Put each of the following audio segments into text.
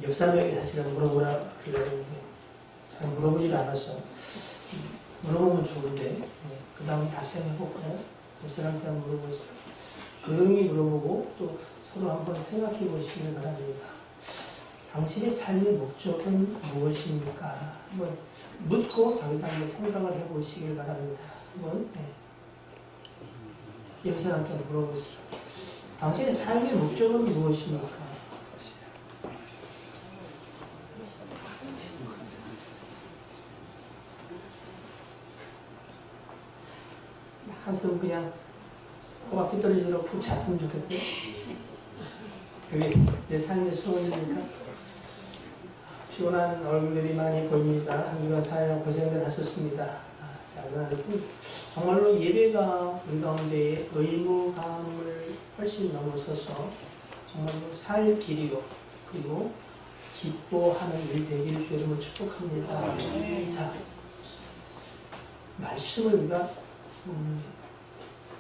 옆 사람에게 사실은 물어보라 하려고 했는데 잘 물어보질 않았어. 물어보면 좋은데 그 다음에 다시 한번 해볼까요? 옆 사람한테 한번 물어보세요. 조용히 물어보고 또 서로 한번 생각해 보시길 바랍니다. 당신의 삶의 목적은 무엇입니까? 한번 묻고 자기도 한번 생각을 해보시길 바랍니다. 한번 옆 사람한테 물어보세요. 당신의 삶의 목적은 무엇입니까? 한숨 그냥 코가 삐뚤어지도록 푹 잤으면 좋겠어요. 그게 내 삶의 소원입니까? 피곤한 얼굴들이 많이 보입니다. 한 주간 사역 고생들 하셨습니다. 자, 그러나 정말로 예배가 우리 가운데의 의무감을 훨씬 넘어서서 정말로 살 길이요 그리고 기뻐하는 일 되기를 주의 이름으로 축복합니다. 자, 말씀을 우리가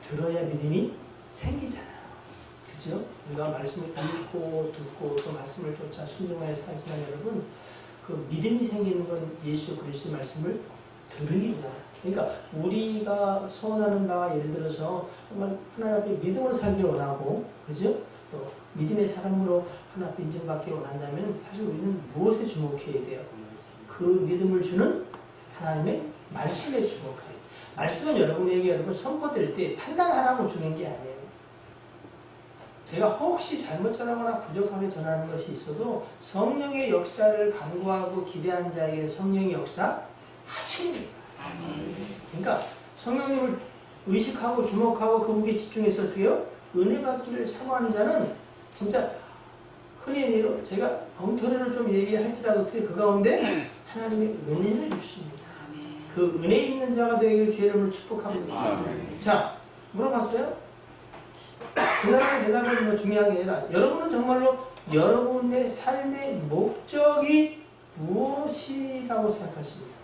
들어야 믿음이 생기잖아요. 그죠? 우리가 말씀을 읽고 듣고 또 말씀을 쫓아 순종하여 살지만 여러분 그 믿음이 생기는 건 예수 그리스도의 말씀을 들으기잖아요. 그러니까 우리가 소원하는 바가 예를 들어서 정말 하나님 앞에 믿음으로 살기 원하고 그죠? 또 믿음의 사람으로 하나님 앞에 인정받기 원한다면 사실 우리는 무엇에 주목해야 돼요? 그 믿음을 주는 하나님의 말씀에 주목해야 돼요. 말씀은 여러분에게 여러분 선포될 때 판단하라고 주는 게 아니에요. 제가 혹시 잘못 전하거나 부족하게 전하는 것이 있어도 성령의 역사를 간구하고 기대한 자에게 성령의 역사 하십니다. 그러니까 성령님을 의식하고 주목하고 그분께 집중해서 어떻게 해요? 은혜 받기를 사모하는 자는 진짜 흔히 얘기로 제가 엉터리로 좀 얘기할지라도 어떻게 그 가운데 하나님의 은혜를 입습니다. 그 은혜 있는 자가 되기를 주의 이름으로 축복합니다. 자, 물어봤어요? 그 사람의 대답은 뭐 중요한 게 아니라 여러분은 정말로 여러분의 삶의 목적이 무엇이라고 생각하십니까?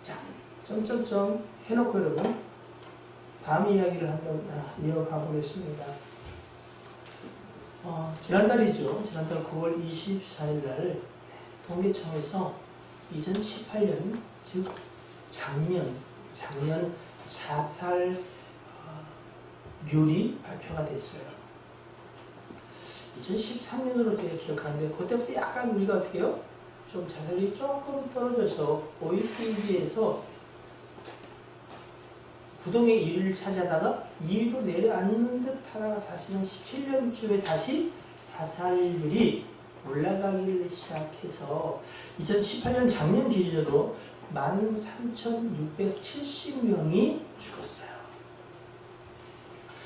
자, 점점점 해놓고 여러분 다음 이야기를 한번 이어가 보겠습니다. 지난달이죠. 지난달 9월 24일 날 통계청에서 2018년 즉 작년 자살률이 발표가 됐어요. 2013년으로 제가 기억하는데 그때부터 약간 우리가 어떻게 해요? 좀 자살률이 조금 떨어져서 OECD에서 부동의 1위를 차지하다가 2위로 내려앉는 듯 하다가 사실은 17년쯤에 다시 자살률이 올라가기를 시작해서 2018년 작년 기준으로 13,670명이 죽었어요.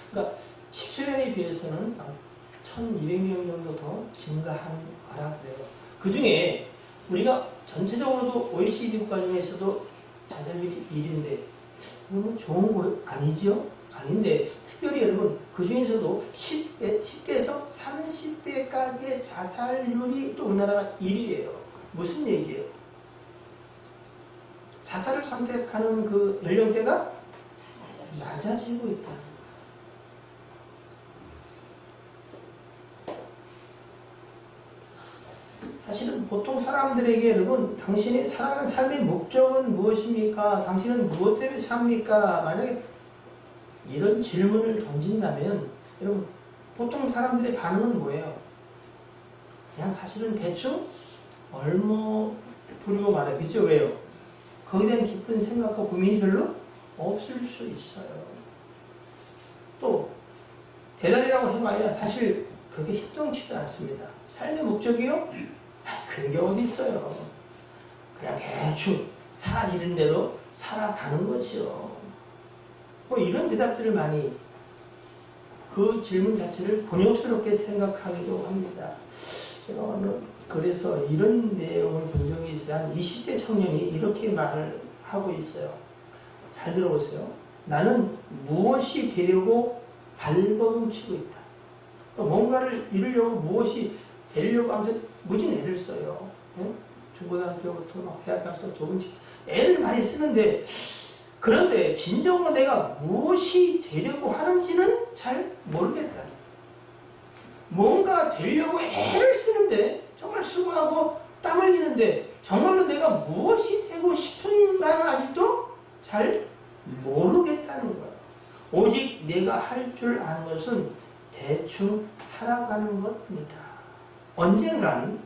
그러니까 17년에 비해서는 1,200명 정도 더 증가한 거라 그래요. 그 중에 우리가 전체적으로도 OECD 국가 중에서도 자살률이 1위인데 이건 좋은 거 아니죠? 아닌데 특별히 여러분 그 중에서도 10대에서 30대까지의 자살률이 또 우리나라가 1위예요. 무슨 얘기예요? 자살을 선택하는 그 연령대가 낮아지고 있다. 사실은 보통 사람들에게 여러분 당신의 살아가는 삶의 목적은 무엇입니까? 당신은 무엇 때문에 삽니까? 만약에 이런 질문을 던진다면 여러분 보통 사람들의 반응은 뭐예요? 그냥 사실은 대충 얼머 부리고 말해요. 그죠? 왜요? 거기에 대한 깊은 생각과 고민이 별로 없을 수 있어요. 또 대단이라고 해봐야 사실 그렇게 힘들지도 않습니다. 삶의 목적이요? 그런 게 어디 있어요. 그냥 대충 사라지는 대로 살아가는 거죠. 뭐 이런 대답들을 많이 그 질문 자체를 곤욕스럽게 생각하기도 합니다. 제가 오늘 그래서 이런 내용을 본 적이 있어요. 한 20대 청년이 이렇게 말을 하고 있어요. 잘 들어보세요. 나는 무엇이 되려고 발버둥치고 있다. 뭔가를 이루려고 무엇이 되려고 하면서 무진 애를 써요. 중고등학교부터 막 대학 가서 좋은 애를 많이 쓰는데 그런데 진정으로 내가 무엇이 되려고 하는지는 잘 모르겠다. 뭔가 되려고 애를 쓰는데 정말 수고하고 땀 흘리는데 정말로 내가 무엇이 되고 싶은가는 아직도 잘 모르겠다는 거야. 오직 내가 할 줄 아는 것은 대충 살아가는 것입니다. 언젠간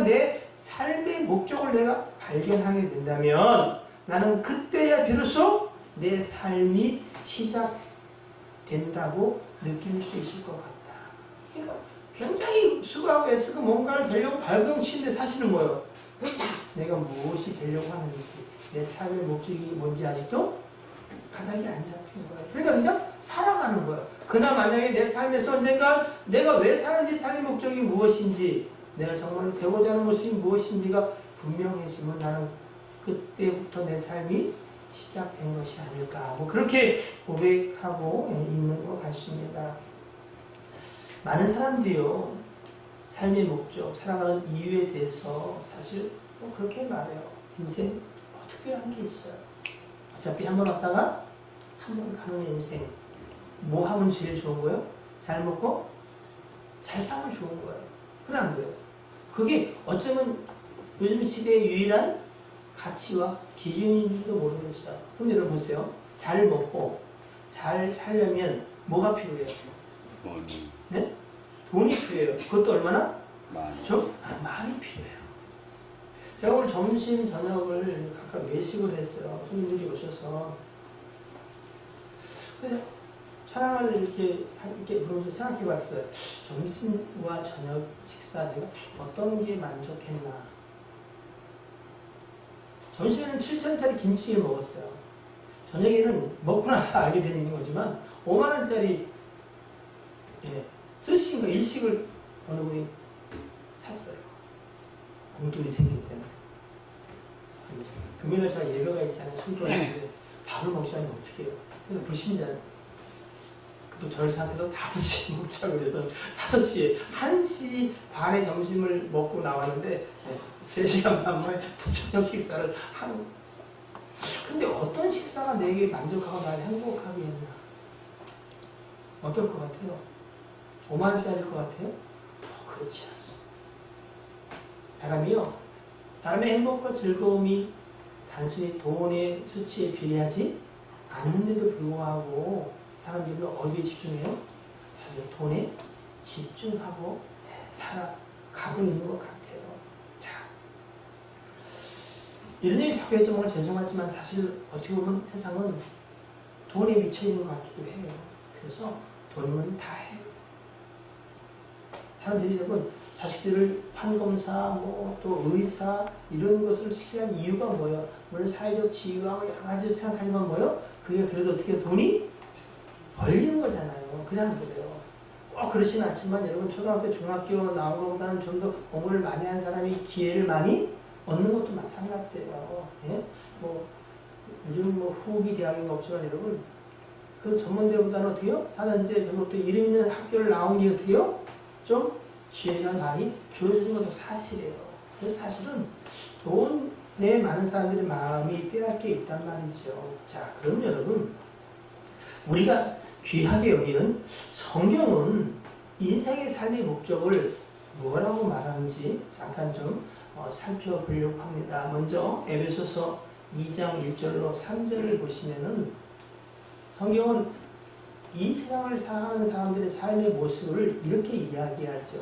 내 삶의 목적을 내가 발견하게 된다면 나는 그때야 비로소 내 삶이 시작된다고 느낄 수 있을 것 같다. 그러니까 굉장히 수고하고 애쓰고 뭔가를 되려고 발동치는데 사실은 뭐예요? 내가 무엇이 되려고 하는지, 내 삶의 목적이 뭔지 아직도 가닥이 안 잡힌 거예요. 그러니까 그냥 살아가는 거예요. 그러나 만약에 내 삶에서 언젠가 내가 왜 사는지, 삶의 목적이 무엇인지, 내가 정말로 되고자 하는 것이 무엇인지가 분명해지면 나는 그때부터 내 삶이 시작된 것이 아닐까, 뭐 그렇게 고백하고 있는 것 같습니다. 많은 사람들이요, 삶의 목적, 살아가는 이유에 대해서 사실 뭐 그렇게 말해요. 인생 뭐 특별한 게 있어요. 어차피 한 번 왔다가 한 번 가는 인생. 뭐 하면 제일 좋은 거예요? 잘 먹고 잘 사면 좋은 거예요. 그래 안 그래요? 그게 어쩌면 요즘 시대의 유일한 가치와 기준인지도 모르겠어요. 그럼 여러분 보세요. 잘 먹고 잘 살려면 뭐가 필요해요? 돈이. 네? 돈이 필요해요. 그것도 얼마나? 많이. 좀? 많이 필요해요. 제가 오늘 점심, 저녁을 각각 외식을 했어요. 손님들이 오셔서. 그래서 찬양을 이렇게 그러면서 생각해 봤어요. 점심과 저녁 식사 내가 어떤 게 만족했나. 점심에는 7,000원짜리 김치를 먹었어요. 저녁에는 먹고 나서 알게 되는 거지만 5만원짜리 스시인가 일식을 어느 분이 샀어요. 공돈이 생기기 때문에. 금요일날 제가 예배가 있잖아요. 손도하는데 밥을 먹지 않으면 어떻게 해요? 그래서 불신자. 또 저를 생각해서 5시에 먹자고 그래서 5시에 1시 반에 점심을 먹고 나왔는데 3시간 반 만에 저녁 식사를 하고. 근데 어떤 식사가 내게 만족하고 나를 행복하게 했나? 어떨 것 같아요? 5만원짜리일 것 같아요? 그렇지 않습니다. 사람의 행복과 즐거움이 단순히 돈의 수치에 비례하지 않는데도 불구하고 사람들은 어디에 집중해요? 사실 돈에 집중하고 살아가고 있는 것 같아요. 자, 이런 얘기 자꾸 해서 정말 죄송하지만 사실 어떻게 보면 세상은 돈에 미쳐 있는 것 같기도 해요. 그래서 돈은 다 해요. 사람들이 여러분 자식들을 판검사, 뭐 또 의사 이런 것을 시키는 이유가 뭐예요? 물론 사회적 지위와 여러 가지 생각하지만 뭐예요? 그게 그래도 어떻게 돈이 벌리는 거잖아요. 그래 안 그래요? 꼭 그렇진 않지만 여러분 초등학교, 중학교 나온 것보다는 좀 더 공부를 많이 한 사람이 기회를 많이 얻는 것도 마찬가지예요. 예? 뭐 요즘 뭐 후기 대학인 거 없지만 여러분 그 전문대보다는 어떻게요? 사단제 또 이름 있는 학교를 나온 게 어떻게요? 좀 기회가 많이 주어지는 것도 사실이에요. 그래서 사실은 돈에 많은 사람들의 마음이 빼앗겨 있단 말이죠. 자, 그럼 여러분 우리가 귀하게 여기는 성경은 인생의 삶의 목적을 뭐라고 말하는지 잠깐 좀 살펴보려고 합니다. 먼저 에베소서 2장 1절로 3절을 보시면은 성경은 이 세상을 살아가는 사람들의 삶의 모습을 이렇게 이야기하죠.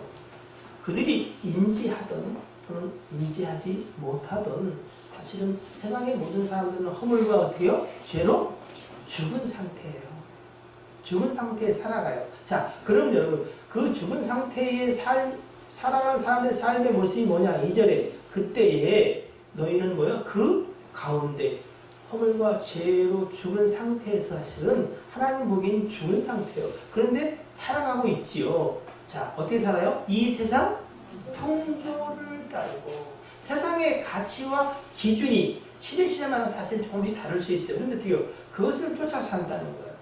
그들이 인지하든 또는 인지하지 못하든 사실은 세상의 모든 사람들은 허물과 어떻게요? 죄로 죽은 상태예요. 죽은 상태에 살아가요. 자, 그럼 여러분 그 죽은 상태에 살아가는 사람들의 삶의 모습이 뭐냐? 2절에 그때에 너희는 뭐야? 그 가운데 허물과 죄로 죽은 상태에서 사실은 하나님 보기엔 죽은 상태예요. 그런데 살아가고 있지요. 자, 어떻게 살아요? 이 세상 풍조를 따르고 세상의 가치와 기준이 시대마다 사실 조금씩 다를 수 있어요. 그런데 어떻게 그것을 쫓아 산다는 거예요.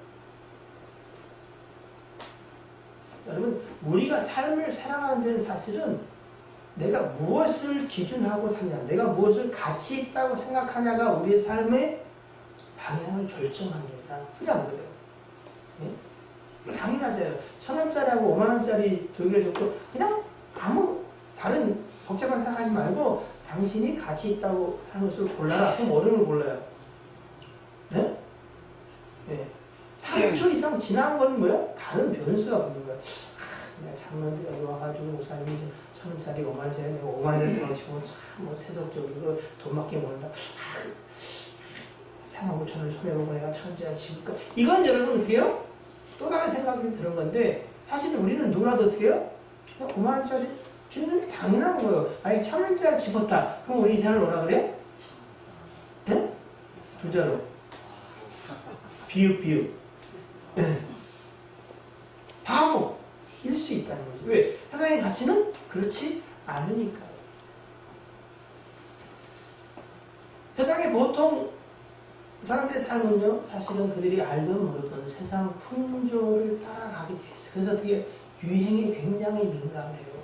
여러분, 우리가 삶을 살아가는 데는 사실은 내가 무엇을 기준하고 사냐, 내가 무엇을 가치 있다고 생각하냐가 우리의 삶의 방향을 결정합니다. 그래 안 그래요? 예? 당연하잖아요. 1,000원짜리하고 5만원짜리 두 개를 줬고 그냥 아무 다른 복잡한 생각하지 말고 당신이 가치 있다고 하는 것을 골라라. 그럼 어른을 골라요. 예? 예. 3초 이상 지난 건 뭐야? 다른 변수가 붙는 거야. 내가 작년에 여기 와가지고 목사님이 1,000원짜리 5만원짜리 내가 5만원짜리 정치고 참뭐 세속적이고 돈밖에 모른다. 45,000원을 손해보고 내가 1,000원짜리 지을까? 이건 여러분 어떻게 해요? 또 다른 생각이 드는 건데 사실 우리는 누구라도 어떻게 해요? 5만원짜리 주는 게 당연한 거예요. 아니 1,000원짜리 집었다. 그럼 우리 인생을 뭐라 그래요? 예? 두자로 비읍 바보일 수 있다는 거죠. 왜? 세상의 가치는 그렇지 않으니까요. 세상에 보통 사람들의 삶은요, 사실은 그들이 알든 모르든 세상 풍조를 따라가게 돼 있어요. 그래서 되게 유행에 굉장히 민감해요.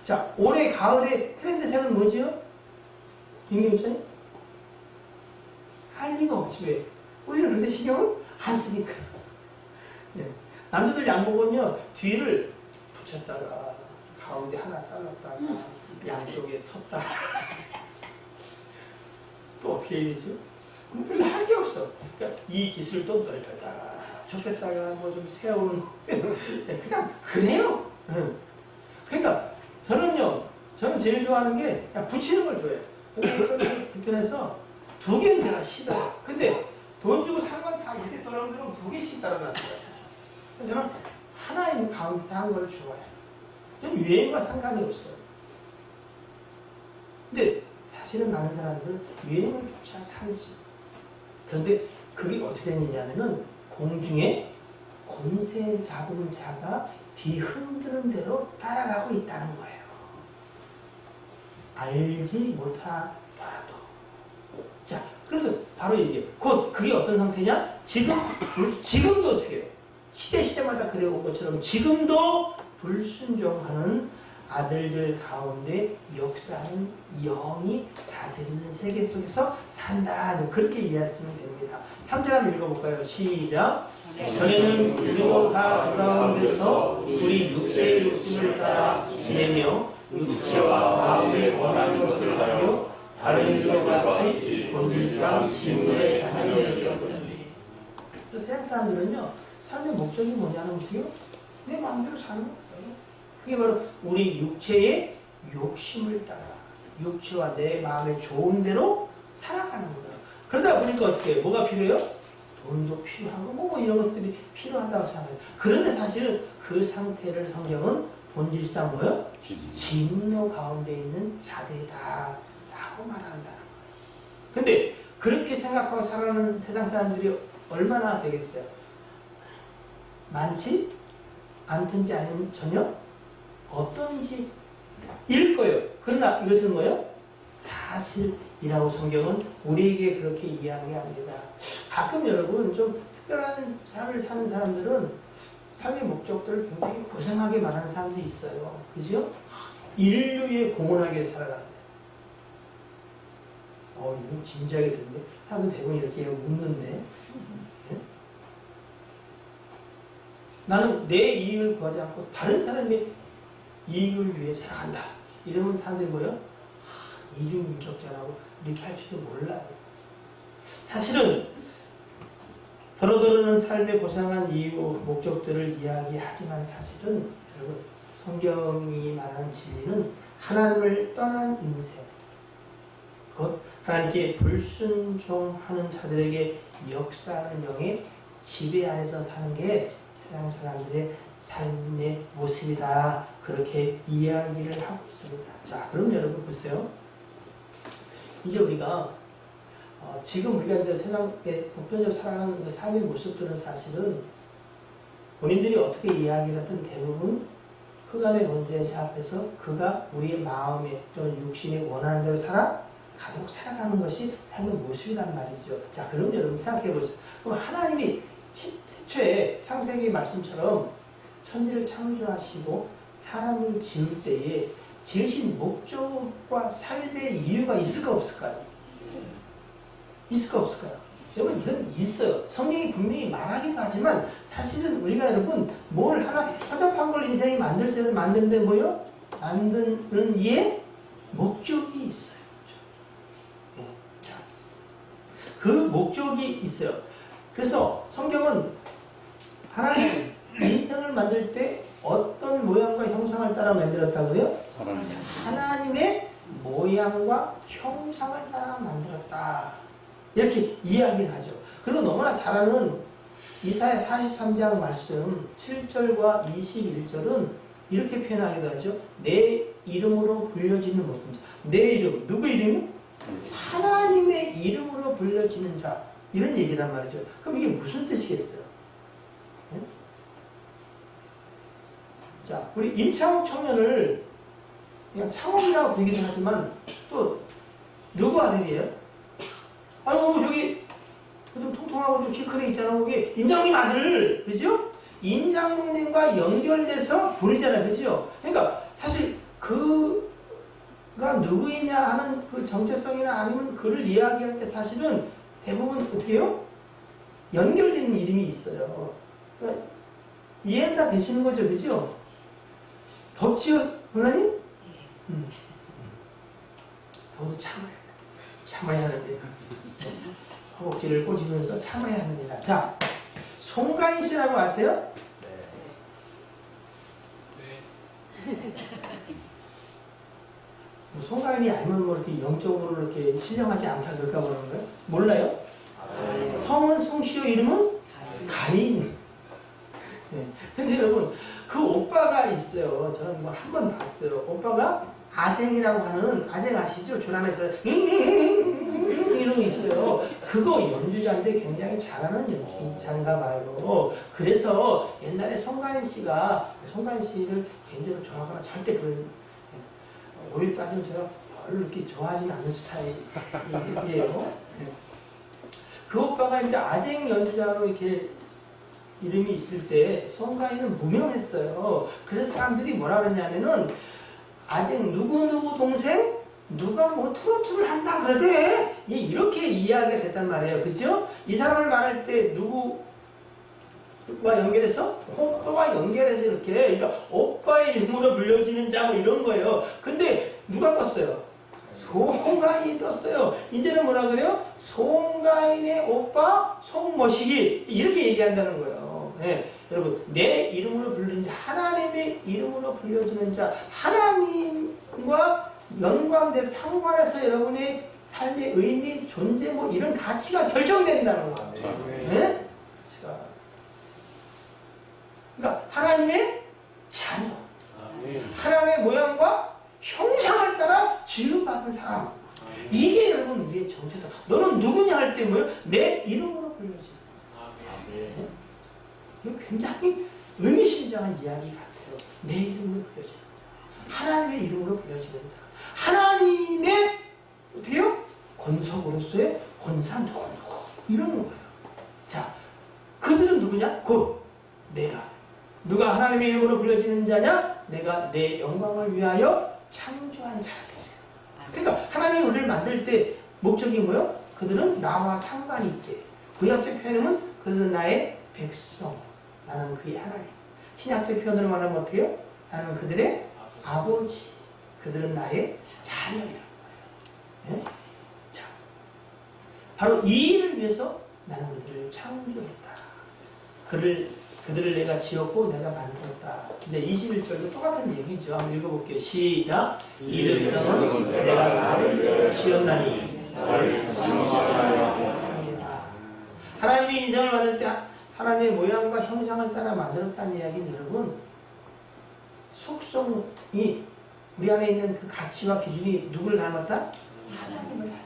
자, 올해 가을에 트렌드 색은 뭐죠? 윤경수님? 할 리가 없지, 왜? 우리는 그런데 신경을 안 쓰니까. 네. 남자들 양복은요, 뒤를 붙였다가, 가운데 하나 잘랐다가, 양쪽에 텄다가. 또 어떻게 해야 되죠? 별로 할 게 없어. 그러니까 이 기술도 넓혔다가, 좁혔다가, 뭐 좀 세우는. 그냥, 그래요. 그러니까, 저는 제일 좋아하는 게, 그냥 붙이는 걸 좋아해요. 불편해서, 두 개는 제가 싫어요. 근데, 돈 주고 산 건 다 이렇게 떨어지면 두 개씩 따라놨어요. 저는 하나인 가운데 한 걸 좋아해요. 좀 유행과 상관이 없어요. 근데 사실은 많은 사람들은 유행을 조차 살지. 그런데 그게 어떻게 되느냐면은 공중에 권세 잡은 자가 뒤 흔드는 대로 따라가고 있다는 거예요. 알지 못하더라도. 자, 그래서 바로 얘기해요. 곧 그게 어떤 상태냐? 지금도 어떻게 해요? 시대마다 그래온 것처럼 지금도 불순종하는 아들들 가운데 역사하는 영이 다스리는 세계 속에서 산다. 그렇게 이해했으면 됩니다. 3절 한번 읽어볼까요? 시작. 전에는 우리도 다 그 가운데서 우리 육체의 욕심을 따라 지내며 육체와 마음에 원하는 것을 하여 다른 일과 같이 본질상 진노의 자녀였거든요. 세상 사람들은요, 삶의 목적이 뭐냐는 어떻게요? 내 마음대로 사는 거예요. 그게 바로 우리 육체의 욕심을 따라 육체와 내 마음에 좋은 대로 살아가는 거예요. 그러다 보니까 어떻게 해요? 뭐가 필요해요? 돈도 필요하고 뭐 이런 것들이 필요하다고 생각해요. 그런데 사실은 그 상태를 성경은 본질상 뭐예요? 진노 가운데 있는 자들이다 라고 말한다는 거예요. 근데 그렇게 생각하고 살아가는 세상 사람들이 얼마나 되겠어요? 많지? 않든지 아니면 전혀 없던지 일 거예요. 그러나 이것은 뭐예요? 사실이라고 성경은 우리에게 그렇게 이야기합니다. 가끔 여러분 좀 특별한 삶을 사는 사람들은 삶의 목적들을 굉장히 고생하게 말하는 사람들이 있어요. 그죠? 인류에 공헌하게 살아가는. 이거 진지하게 듣는데 사람들 대부분 이렇게 웃는데 나는 내 이익을 구하지 않고 다른 사람의 이익을 위해 살아간다. 이러면 사람들이 뭐예요? 이중인격자라고 이렇게 할지도 몰라요. 사실은 더러더러는 삶에 고상한 이유, 목적들을 이야기하지만 사실은 여러분 성경이 말하는 진리는 하나님을 떠난 인생, 곧 하나님께 불순종하는 자들에게 역사하는 영의 지배 안에서 사는 게 세상 사람들의 삶의 모습이다. 그렇게 이야기를 하고 있습니다. 자, 그럼 여러분 보세요. 이제 우리가 지금 우리가 이제 세상에 보편적으로 살아가는 그 삶의 모습들은 사실은 본인들이 어떻게 이야기를 하든 대부분 흑암의 권세 앞에서 그가 우리의 마음에 또는 육신에 원하는 대로 가도록 살아가는 것이 삶의 모습이란 말이죠. 자, 그럼 여러분 생각해 보세요. 그럼 하나님이 최초의 창세기 말씀처럼 천지를 창조하시고 사람을 지을 때에 지으신 목적과 삶의 이유가 있을까 없을까요? 있을까 없을까요? 여러분 이건 있어요. 성경이 분명히 말하기도 하지만 사실은 우리가 여러분 뭘 하나 허접한 걸 인생이 만드는데 뭐요? 만드는 이에 목적이 있어요. 네. 자, 그 목적이 있어요. 그래서 성경은 하나님 인생을 만들 때 어떤 모양과 형상을 따라 만들었다 그래요? 하나님의 모양과 형상을 따라 만들었다. 이렇게 이야기를 하죠. 그리고 너무나 잘 아는 이사야 43장 말씀 7절과 21절은 이렇게 표현하기도 하죠. 내 이름으로 불려지는 모든 자. 내 이름, 누구 이름이? 하나님의 이름으로 불려지는 자. 이런 얘기란 말이죠. 그럼 이게 무슨 뜻이겠어요? 네? 자, 우리 임창욱 청년을 그냥 창욱이라고 부르기도 하지만 또 누구 아들이에요? 아이고 저기 좀 통통하고 좀 키 큰 애 있잖아. 거기 임장님 아들, 그죠? 임장님과 연결돼서 부르잖아요, 그죠? 그러니까 사실 그가 누구이냐 하는 그 정체성이나 아니면 그를 이야기할 때 사실은 대부분 어떻게 해요? 연결되는 이름이 있어요. 그러니까 이해가 되시는 거죠, 그죠? 덥지요, 하나님? 더도 참아야 하는데 허벅지를 꼬집으면서 참아야 하느니라. 자, 송가인 씨라고 아세요? 네. 송가인이 알면 뭐 이렇게 영적으로 이렇게 신령하지 않다 그럴까 그러는 거예요? 몰라요? 성은 송시요, 이름은 가인. 네. 근데 여러분, 그 오빠가 있어요. 저는 뭐 한 번 봤어요. 오빠가 아쟁이라고 하는, 아쟁 아시죠? 줄 안에서 이런 거 있어요. 그거 연주자인데 굉장히 잘하는 연주자인가 봐요. 그래서 옛날에 송가인 씨가, 송가인 씨를 개인적으로 좋아하거나 절대 그런, 오히려 따지면 제가 별로 이렇게 좋아하지는 않는 스타일이에요. 그 오빠가 이제 아쟁 연주자로 이렇게 이름이 있을 때 송가인은 무명했어요. 그래서 사람들이 뭐라 그랬냐면은 아쟁 누구누구 동생 누가 뭐 트로트를 한다 그러대 이렇게 이야기가 됐단 말이에요. 그죠? 이 사람을 말할 때 누구와 연결해서 오빠와 연결해서 이렇게 그러니까 오빠의 이름으로 불려지는 자 뭐 이런 거예요. 근데 누가 떴어요? 송가인이 떴어요. 이제는 뭐라 그래요? 송가인의 오빠 송머시기 이렇게 얘기한다는 거예요. 네. 여러분 내 이름으로 불리는 자, 하나님의 이름으로 불려지는 자, 하나님과 연관돼 상관해서 여러분의 삶의 의미, 존재 뭐 이런 가치가 결정된다는 거예요. 네? 가치가. 그러니까 하나님의 자녀, 하나님의 모양과 형상을 따라 지음받은 사람. 이게 여러분 우리의 정체성. 너는 누구냐 할 때 뭐예요? 내 이름으로 불려지는 네? 이거 굉장히 의미심장한 이야기 같아요. 내 이름으로 불려지는 자, 하나님의 이름으로 불려지는 자, 하나님의 어떻게요? 권속으로서의 권사 누구 이런 거예요. 자, 그들은 누구냐? 곧 내가. 누가 하나님의 이름으로 불려지는 자냐? 내가 내 영광을 위하여 창조한 자들이에요. 그러니까 하나님이 우리를 만들 때 목적이 뭐예요? 그들은 나와 상관이 있게. 구약적 표현은 그들은 나의 백성. 나는 그의 하나님. 신약적 표현으로 말하면 어떻게 해요? 나는 그들의 아버지. 그들은 나의 자녀이라는 거예요. 네? 자, 바로 이 일을 위해서 나는 그들을 창조했다. 그들을 내가 지었고 내가 만들었다. 이제 21절도 똑같은 얘기죠. 한번 읽어볼게요. 시작. 이 백성은 내가 나를 위하여 지었나니 나를 하나님이 인생을 만들 때 하나님의 모양과 형상을 따라 만들었다는 이야기는 여러분 속성이 우리 안에 있는 그 가치와 기준이 누구를 닮았다? 하나님을 닮았다.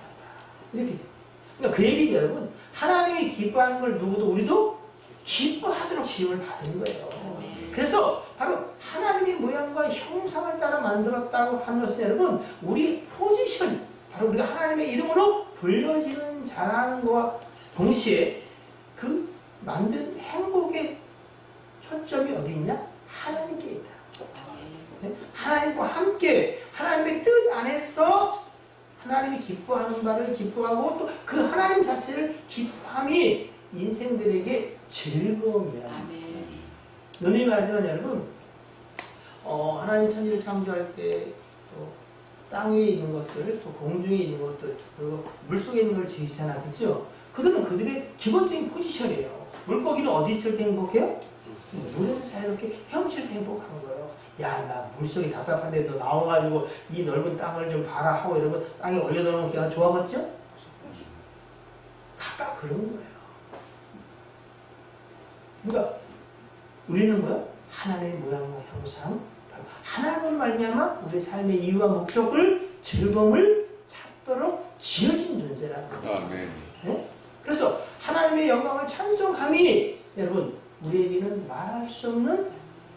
이렇게 돼요. 그러니까 그 얘기는 여러분 하나님이 기뻐하는 걸 누구도 우리도 기뻐하도록 지음을 받은 거예요. 그래서 바로 하나님의 모양과 형상을 따라 만들었다고 하는 것은 여러분 우리의 포지션 바로 우리가 하나님의 이름으로 불려지는 자라는 것과 동시에 그 만든 행복의 초점이 어디 있냐? 하나님께 있다. 네? 하나님과 함께 하나님의 뜻 안에서 하나님이 기뻐하는 바를 기뻐하고 또 그 하나님 자체를 기뻐함이 인생들에게 즐거움이야. 누님이 말하지만 여러분, 하나님 천지를 창조할 때 또 땅 위에 있는 것들, 또 공중에 있는 것들, 그리고 물속에 있는 걸 지으시잖아, 그죠? 그들은 그들의 기본적인 포지션이에요. 물고기는 어디 있을 때 행복해요? 물에서 자유롭게 헤엄칠 때 행복한 거예요. 야, 나 물속이 답답한데 너 나와가지고 이 넓은 땅을 좀 봐라 하고 이러면 땅에 올려놓으면 걔가 좋아하겠죠? 각각 그런 거예요. 그러니까 우리는 뭐야? 하나님의 모양과 형상, 하나님을 말미암아 우리 삶의 이유와 목적을, 즐거움을 찾도록 지어진 존재라는 거예요. 네? 그래서 하나님의 영광을 찬송함이 여러분 우리에게는 말할 수 없는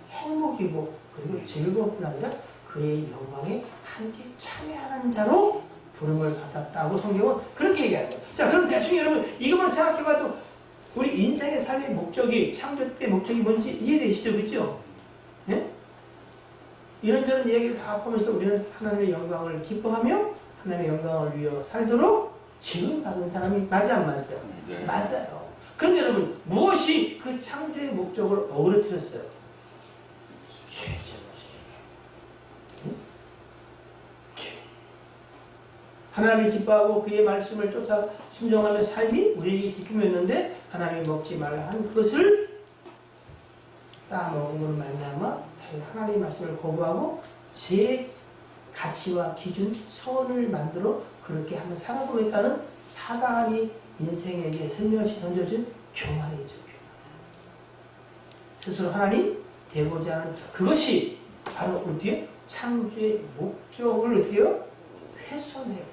행복이고 그리고 즐거움뿐 아니라 그의 영광에 함께 참여하는 자로 부름을 받았다고 성경은 그렇게 얘기하는 거예요. 자, 그럼 대충 여러분 이것만 생각해봐도 우리 인생의 삶의 목적이, 창조 때 목적이 뭔지 이해되시죠? 그죠? 네? 이런저런 이야기를 다 포함해서 우리는 하나님의 영광을 기뻐하며 하나님의 영광을 위해 살도록 지원받은 사람이 맞아 안 맞아요? 네. 맞아요. 그런데 여러분 무엇이 그 창조의 목적을 어그러뜨렸어요? 죄죠. 응? 죄. 하나님을 기뻐하고 그의 말씀을 쫓아 순종하며 삶이 우리에게 기쁨이었는데 하나님이 먹지 말라 한 것을 따먹음으로 말미암아 하나님의 말씀을 거부하고 제 가치와 기준, 선을 만들어 그렇게 한번 살아보겠다는 사단이 인생에게 슬며시 던져준 교만이죠. 스스로 하나님 되고자 하는 그것이 바로 어디에? 창조의 목적을 어떻게 해요? 훼손해요.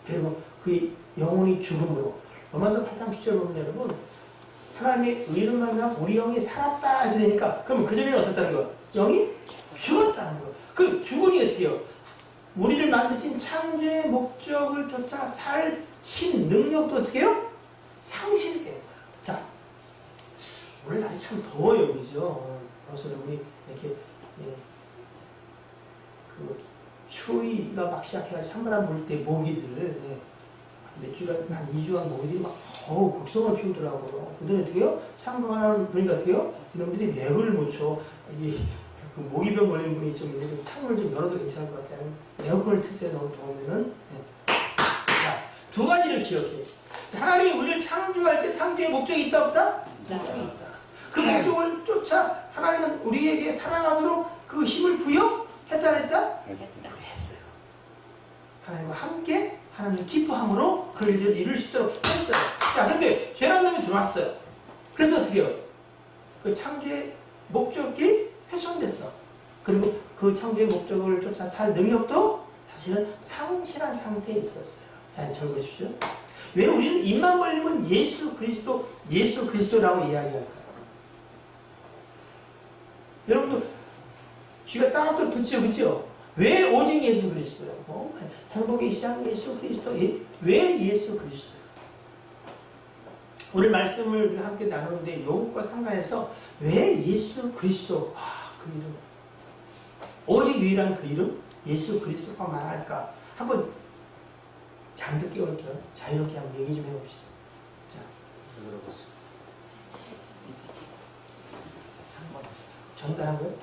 그리고 그 영혼이 죽음으로 로마서 8장 10절 보면 여러분 하나님의 의로 말미암아 우리 영이 살았다 되니까 그러면 그전에는 어떻다는 거예요? 영이 죽었다는 거예요. 그 죽음이 어떻게 해요? 우리를 만드신 창조의 목적을 쫓아 살 신 능력도 어떻게 해요? 상실되는 거예요. 자, 오늘 날이 참 더워요, 그죠? 그래서 우리 이렇게 그 추위가 막 시작해가지고 찬바람 불 때 모기들 몇 주간 한 2주간 모기들이 막 극성을 피우더라고요. 근데 어떻게 해요? 창바람 불니까 어떻게 해요? 이놈들이 내거를 못 쳐. 그 모기병 걸린 분이 좀 창문을 좀 열어도 괜찮을 것 같아요. 에어컨을 트세요. 너무 더우면은. 자, 두 가지를 기억해. 자, 하나님이 우리를 창조할 때 창조의 목적이 있다 없다? 목적이 있다. 그 목적을 쫓아 하나님은 우리에게 살아가도록 그 힘을 부여했다 안 했다? 했어요. 하나님과 함께 하나님을 기뻐함으로 그 일들을 이룰 수 있도록 했어요. 자, 근데 죄란 놈이 들어왔어요. 그래서 어떻게 해요? 그 창조의 목적이 훼손됐어. 그리고 그 창조의 목적을 쫓아 살 능력도 사실은 상실한 상태에 있었어요. 자, 잘 보십시오. 왜 우리는 입만 벌리면 예수 그리스도라고 이야기할까요? 여러분도 귀가 따갑게 듣죠, 그죠? 왜 오직 예수 그리스도요? 행복의 시작 예수 그리스도. 왜 예수 그리스도요? 오늘 말씀을 함께 나누는데 요것과 상관해서 왜 예수 그리스도? 그 이름. 오직 유일한 그 이름? 예수 그리스도가 말할까? 한번 잠들 깨울게요. 자유롭게 한번 얘기 좀 해봅시다. 자, 전달한 거예요?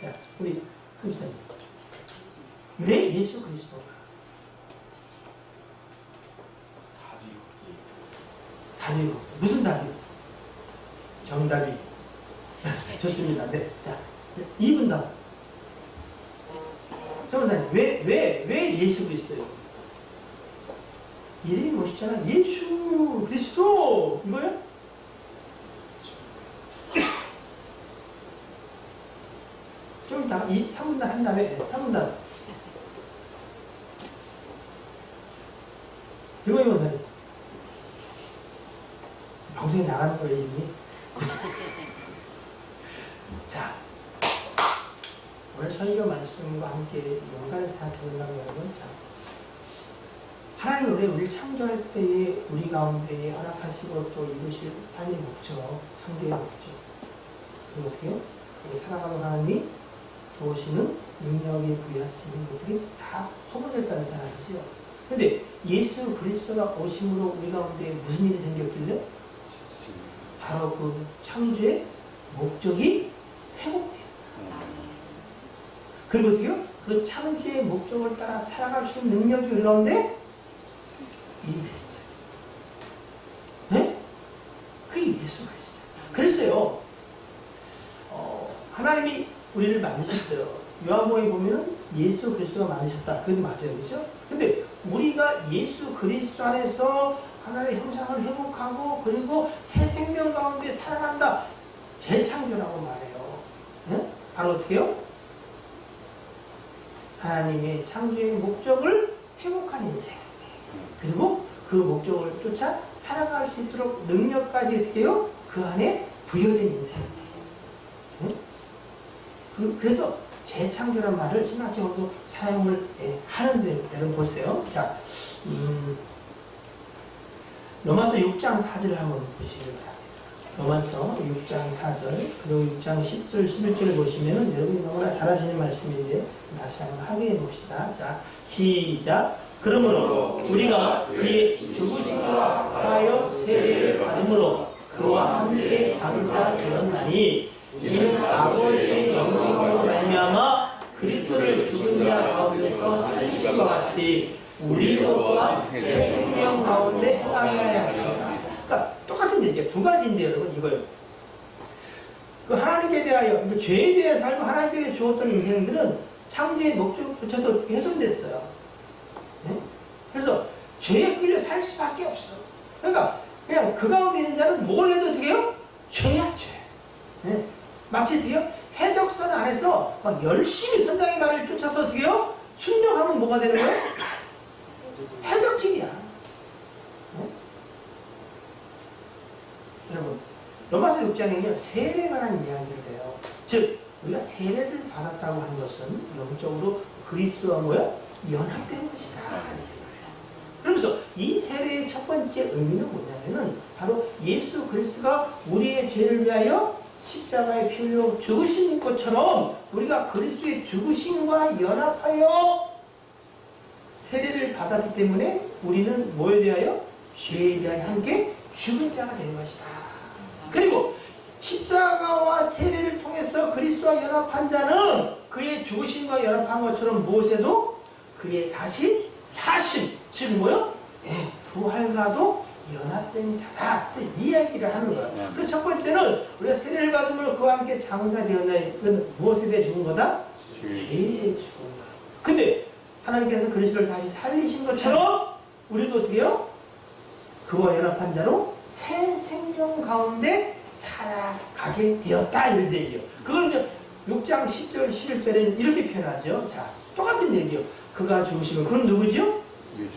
야, 우리 금사님. 왜 예수 그리스도가? 답이 무슨 답이? 정답이. 좋습니다. 네. 자, 2분 더. 정사님, 왜 예수 그리스도요? 이름이 멋있잖아. 예수 그리스도! 이거요? 좀 이따 3분단 한 다음에 3분단. 이거요, 선생님. 방송에 나가는 거예요, 이름이. 자, 오늘 설교 말씀과 함께 연관을 생각해본다면 여러분, 자, 하나님 우리를 창조할 때에 우리 가운데에 허락하시고 또 이루실 삶의 목적, 창조의 목적, 그리고 어떻게요? 살아가는 하나님이 도우시는 능력이 부여하시는 것들이 다 허물됐다는 잖아요. 그죠? 근데 예수 그리스도가 오심으로 우리 가운데 무슨 일이 생겼길래? 바로 그 창조의 목적이 회복돼요. 그리고 어떻게요? 그 창조의 목적을 따라 살아갈 수 있는 능력이 우리 가운데 임했어요. 네? 그게 예수 그리스도. 그랬어요. 하나님이 우리를 만드셨어요. 요한복음에 보면은 예수 그리스도가 만드셨다. 그게 맞아요. 그죠? 근데 우리가 예수 그리스도 안에서 하나님의 형상을 회복하고 그리고 새 생명 가운데 살아간다. 재창조라고 말해요. 네? 바로 어떻게요? 하나님의 창조의 목적을 회복한 인생. 그리고 그 목적을 쫓아 살아갈 수 있도록 능력까지 어떻게 해요? 그 안에 부여된 인생. 네? 그래서 재창조란 말을 신학적으로도 사용을 하는데 여러분 보세요. 자, 로마서 6장 4절을 한번 보시기 바랍니다. 로마서 6장 4절 그리고 6장 10절 11절을 보시면은 여러분이 너무나 잘 아시는 말씀인데 다시 한번 확인해 봅시다. 자, 시작. 그러므로 우리가 그의 죽으심과 합하여 세례를 받음으로 그와 함께 장사되었나니 이는 아버지의 영광으로 말미암아 그리스도를 죽은 자 가운데서 살리신 것 같이 우리도 또한 새 생명 가운데 행하여야 하십니다. 그러니까 똑같은 얘기예요. 두 가지인데 여러분 이거요. 그 하나님께 대하여 그 죄에 대해 살고 하나님께 주었던 인생들은 창조의 목적조차도 어떻게 훼손됐어요. 네? 그래서 죄에 끌려 살 수밖에 없어. 그러니까 그냥 그 가운데 있는 자는 뭘 해도 어떻게 해요? 죄야 죄. 네? 마치 어떻게 해요? 해적선 안에서 막 열심히 선장의 말을 쫓아서 어떻게 해요? 순종하면 뭐가 되는 거예요? 해적질이야. 네? 여러분 로마서 6장에는 세례에 관한 이야기를 해요. 즉 우리가 세례를 받았다고 한 것은 영적으로 그리스도와 뭐야? 연합된 것이다. 그러면서 이 세례의 첫 번째 의미는 뭐냐면은 바로 예수 그리스도가 우리의 죄를 위하여 십자가에 피 흘려 죽으신 것처럼 우리가 그리스도의 죽으심과 연합하여 세례를 받았기 때문에 우리는 뭐에 대하여? 죄에 대하여 함께 죽은 자가 된 것이다. 그리고 십자가와 세례를 통해서 그리스도와 연합한 자는 그의 죽으심과 연합한 것처럼 무엇에도 그의 다시 사심, 즉 뭐요? 부활과도 연합된 자다. 이 이야기를 하는 거예요. 그래서 첫 번째는 우리가 세례를 받으면 그와 함께 장사되었나. 이건 무엇에 대해 죽은 거다? 죄에 대해 죽은 거예요. 근데 하나님께서 그리스도를 다시 살리신 것처럼 우리도 어떻게 해요? 그와 연합한 자로 새 생명 가운데 살아가게 되었다. 이런 얘기예요. 그걸 이제 6장 10절 11절에는 이렇게 표현하죠. 자, 똑같은 얘기요. 그가 죽으시면 그건 누구죠?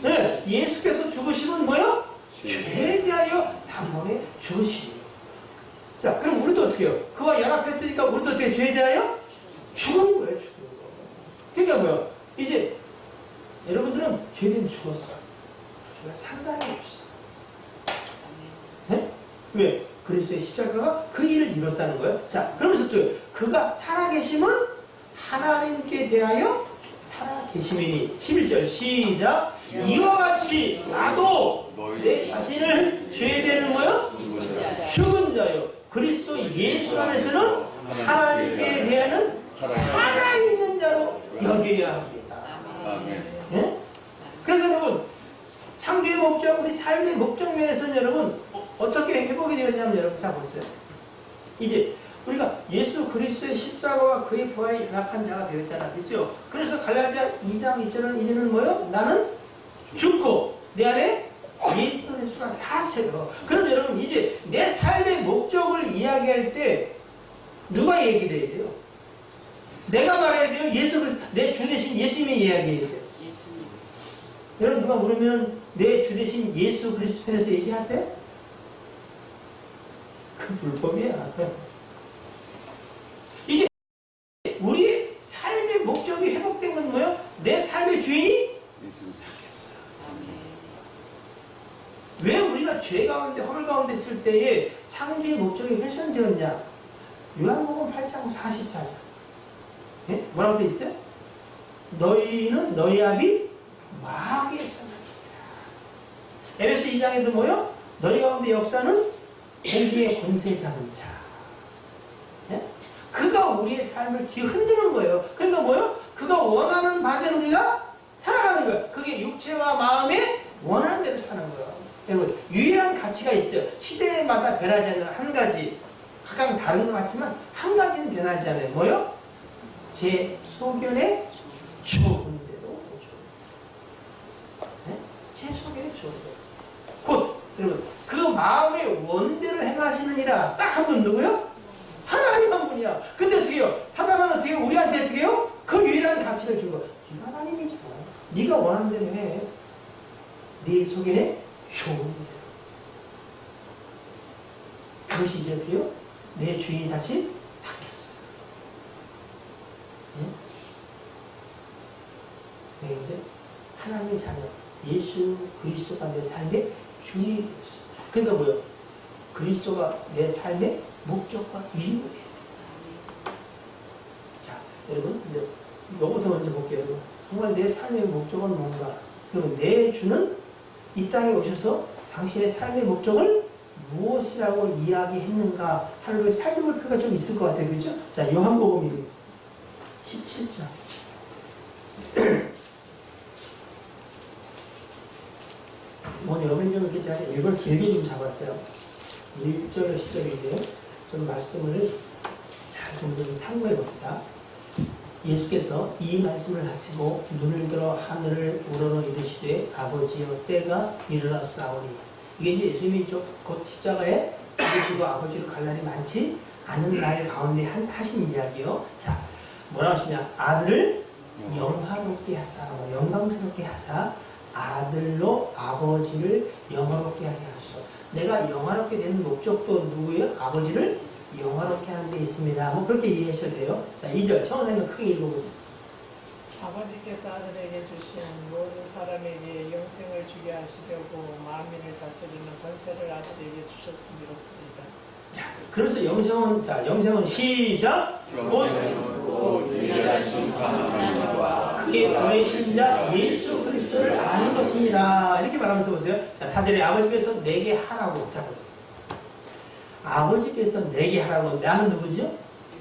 네, 예수께서 죽으시면 뭐요? 죄에 대하여 단번에 죽으시며. 자, 그럼 우리도 어떻게 해요? 그와 연합했으니까 우리도 어떻게 죄에 대하여 죽은 거예요, 죽은 거. 그러니까 뭐요? 이제 여러분들은 죄에 대해 죽었어요. 죄가 상관이 없어. 네? 왜? 그리스도의 십자가가 그 일을 이뤘다는 거예요. 자, 그러면서 또 그가 살아계심은 하나님께 대하여 살아계심이니 11절 시작. 이와 같이 나도 내 자신을 죄에 대는 뭐요? 죽은 자요. 그리스도 예수 안에서는 하나님께 대하는 살아있는 자로 여겨야 합니다. 예? 그래서 여러분 창조의 목적, 우리 삶의 목적 면에서는 여러분 어떻게 회복이 되었냐면 여러분 자 보세요. 이제 우리가 예수 그리스도의 십자가와 그의 부활에 연합한 자가 되었잖아. 그렇죠? 그래서 갈라디아 2장 2절은 이제는 뭐요? 나는 죽고 내 안에 예수 그리스도가 사세요. 그럼 여러분 이제 내 삶의 목적을 이야기할 때 누가 얘기를 해야 돼요? 내가 말해야 돼요? 예수 그리스도, 내 주 대신 예수님이 이야기해야 돼요. 여러분 누가 물으면 내 주 대신 예수 그리스도 편에서 얘기하세요? 그 불법이야. 이제 우리의 삶의 목적이 회복된 건 뭐예요? 내 삶의 주인이 왜 우리가 죄 가운데 허물 가운데 있을 때에 창조의 목적이 훼손되었냐? 요한복음 8장 44절 예? 뭐라고 돼 있어요? 너희는 너희 아비 마귀에서 난 에베소 2장에도 뭐요? 너희 가운데 역사는 공중의 권세 잡은 자. 예? 그가 우리의 삶을 뒤흔드는 거예요. 그러니까 뭐요? 그가 원하는 바대로 우리가 살아가는 거예요. 그게 육체와 마음에 원하는 대로 사는 거예요. 여러분, 유일한 가치가 있어요. 시대마다 변하지 않는 한 가지. 각각 다른 것 같지만 한 가지는 변하지 않아요. 뭐요? 제 소견에 좋은 대로 오죠. 네? 제 소견에 좋은 대로. 곧 여러분, 그 마음의 원대로 행하시느니라. 딱 한 분 누구요? 하나님 한 분이야. 근데 어떻게 해요? 사단은 어떻게 해요? 우리한테 어떻게 해요? 그 유일한 가치를 준 거야. 네가 하나님이잖아. 네가 원하는 대로 해. 네 소견에 좋은 대로. 그것이 이제 어떻게 해요? 내 주인이 다시 바뀌었어요. 네? 내가 이제 하나님의 자녀, 예수 그리스도가 내 삶의 주인이 되었어요. 그러니까 뭐요? 그리스도가 내 삶의 목적과 이유예요. 자, 여러분, 이제 이거부터 먼저 볼게요. 여러분. 정말 내 삶의 목적은 뭔가? 그리고 내 주는 이 땅에 오셔서 당신의 삶의 목적을 무엇이라고 이야기했는가 하는 걸 살펴볼 필요가 좀 있을 것 같아요. 그렇죠? 자, 요한복음 17장. 이건 여러분이 좀 이렇게 잘 이걸 길게 좀 잡았어요. 1절, 10절인데요. 좀 말씀을 잘 좀 참고해 보자. 예수께서 이 말씀을 하시고 눈을 들어 하늘을 우러러 이르시되 아버지여 때가 이르렀사오니. 이게 이제 예수님이 곧 십자가에 죽으시고 아버지로 갈 날이 많지 않은 날 가운데 하신 이야기요. 자, 뭐라 하시냐? 아들을 영화롭게 하사, 영광스럽게 하사 아들로 아버지를 영화롭게 하게 하소서. 내가 영화롭게 되는 목적도 누구예요? 아버지를 영화롭게 하는 데 있습니다. 뭐 그렇게 이해하셔도 돼요. 자, 2절 청원사님 크게 읽어보세요. 아버지께서 아들에게 주신 모든 사람에게 영생을 주게 하시려고 만민을 다스리는 권세를 아들에게 주셨음이로소이다. 자, 그래서 영생은 시작. 곧 위대하신 하나님과 그의 보내신 자 예수 그리스도를 아는 것입니다. 이렇게 말하면서 보세요. 자, 4절에 아버지께서 내게 하라고. 자, 보세요. 아버지께서 내게 하라고. 나는 누구죠?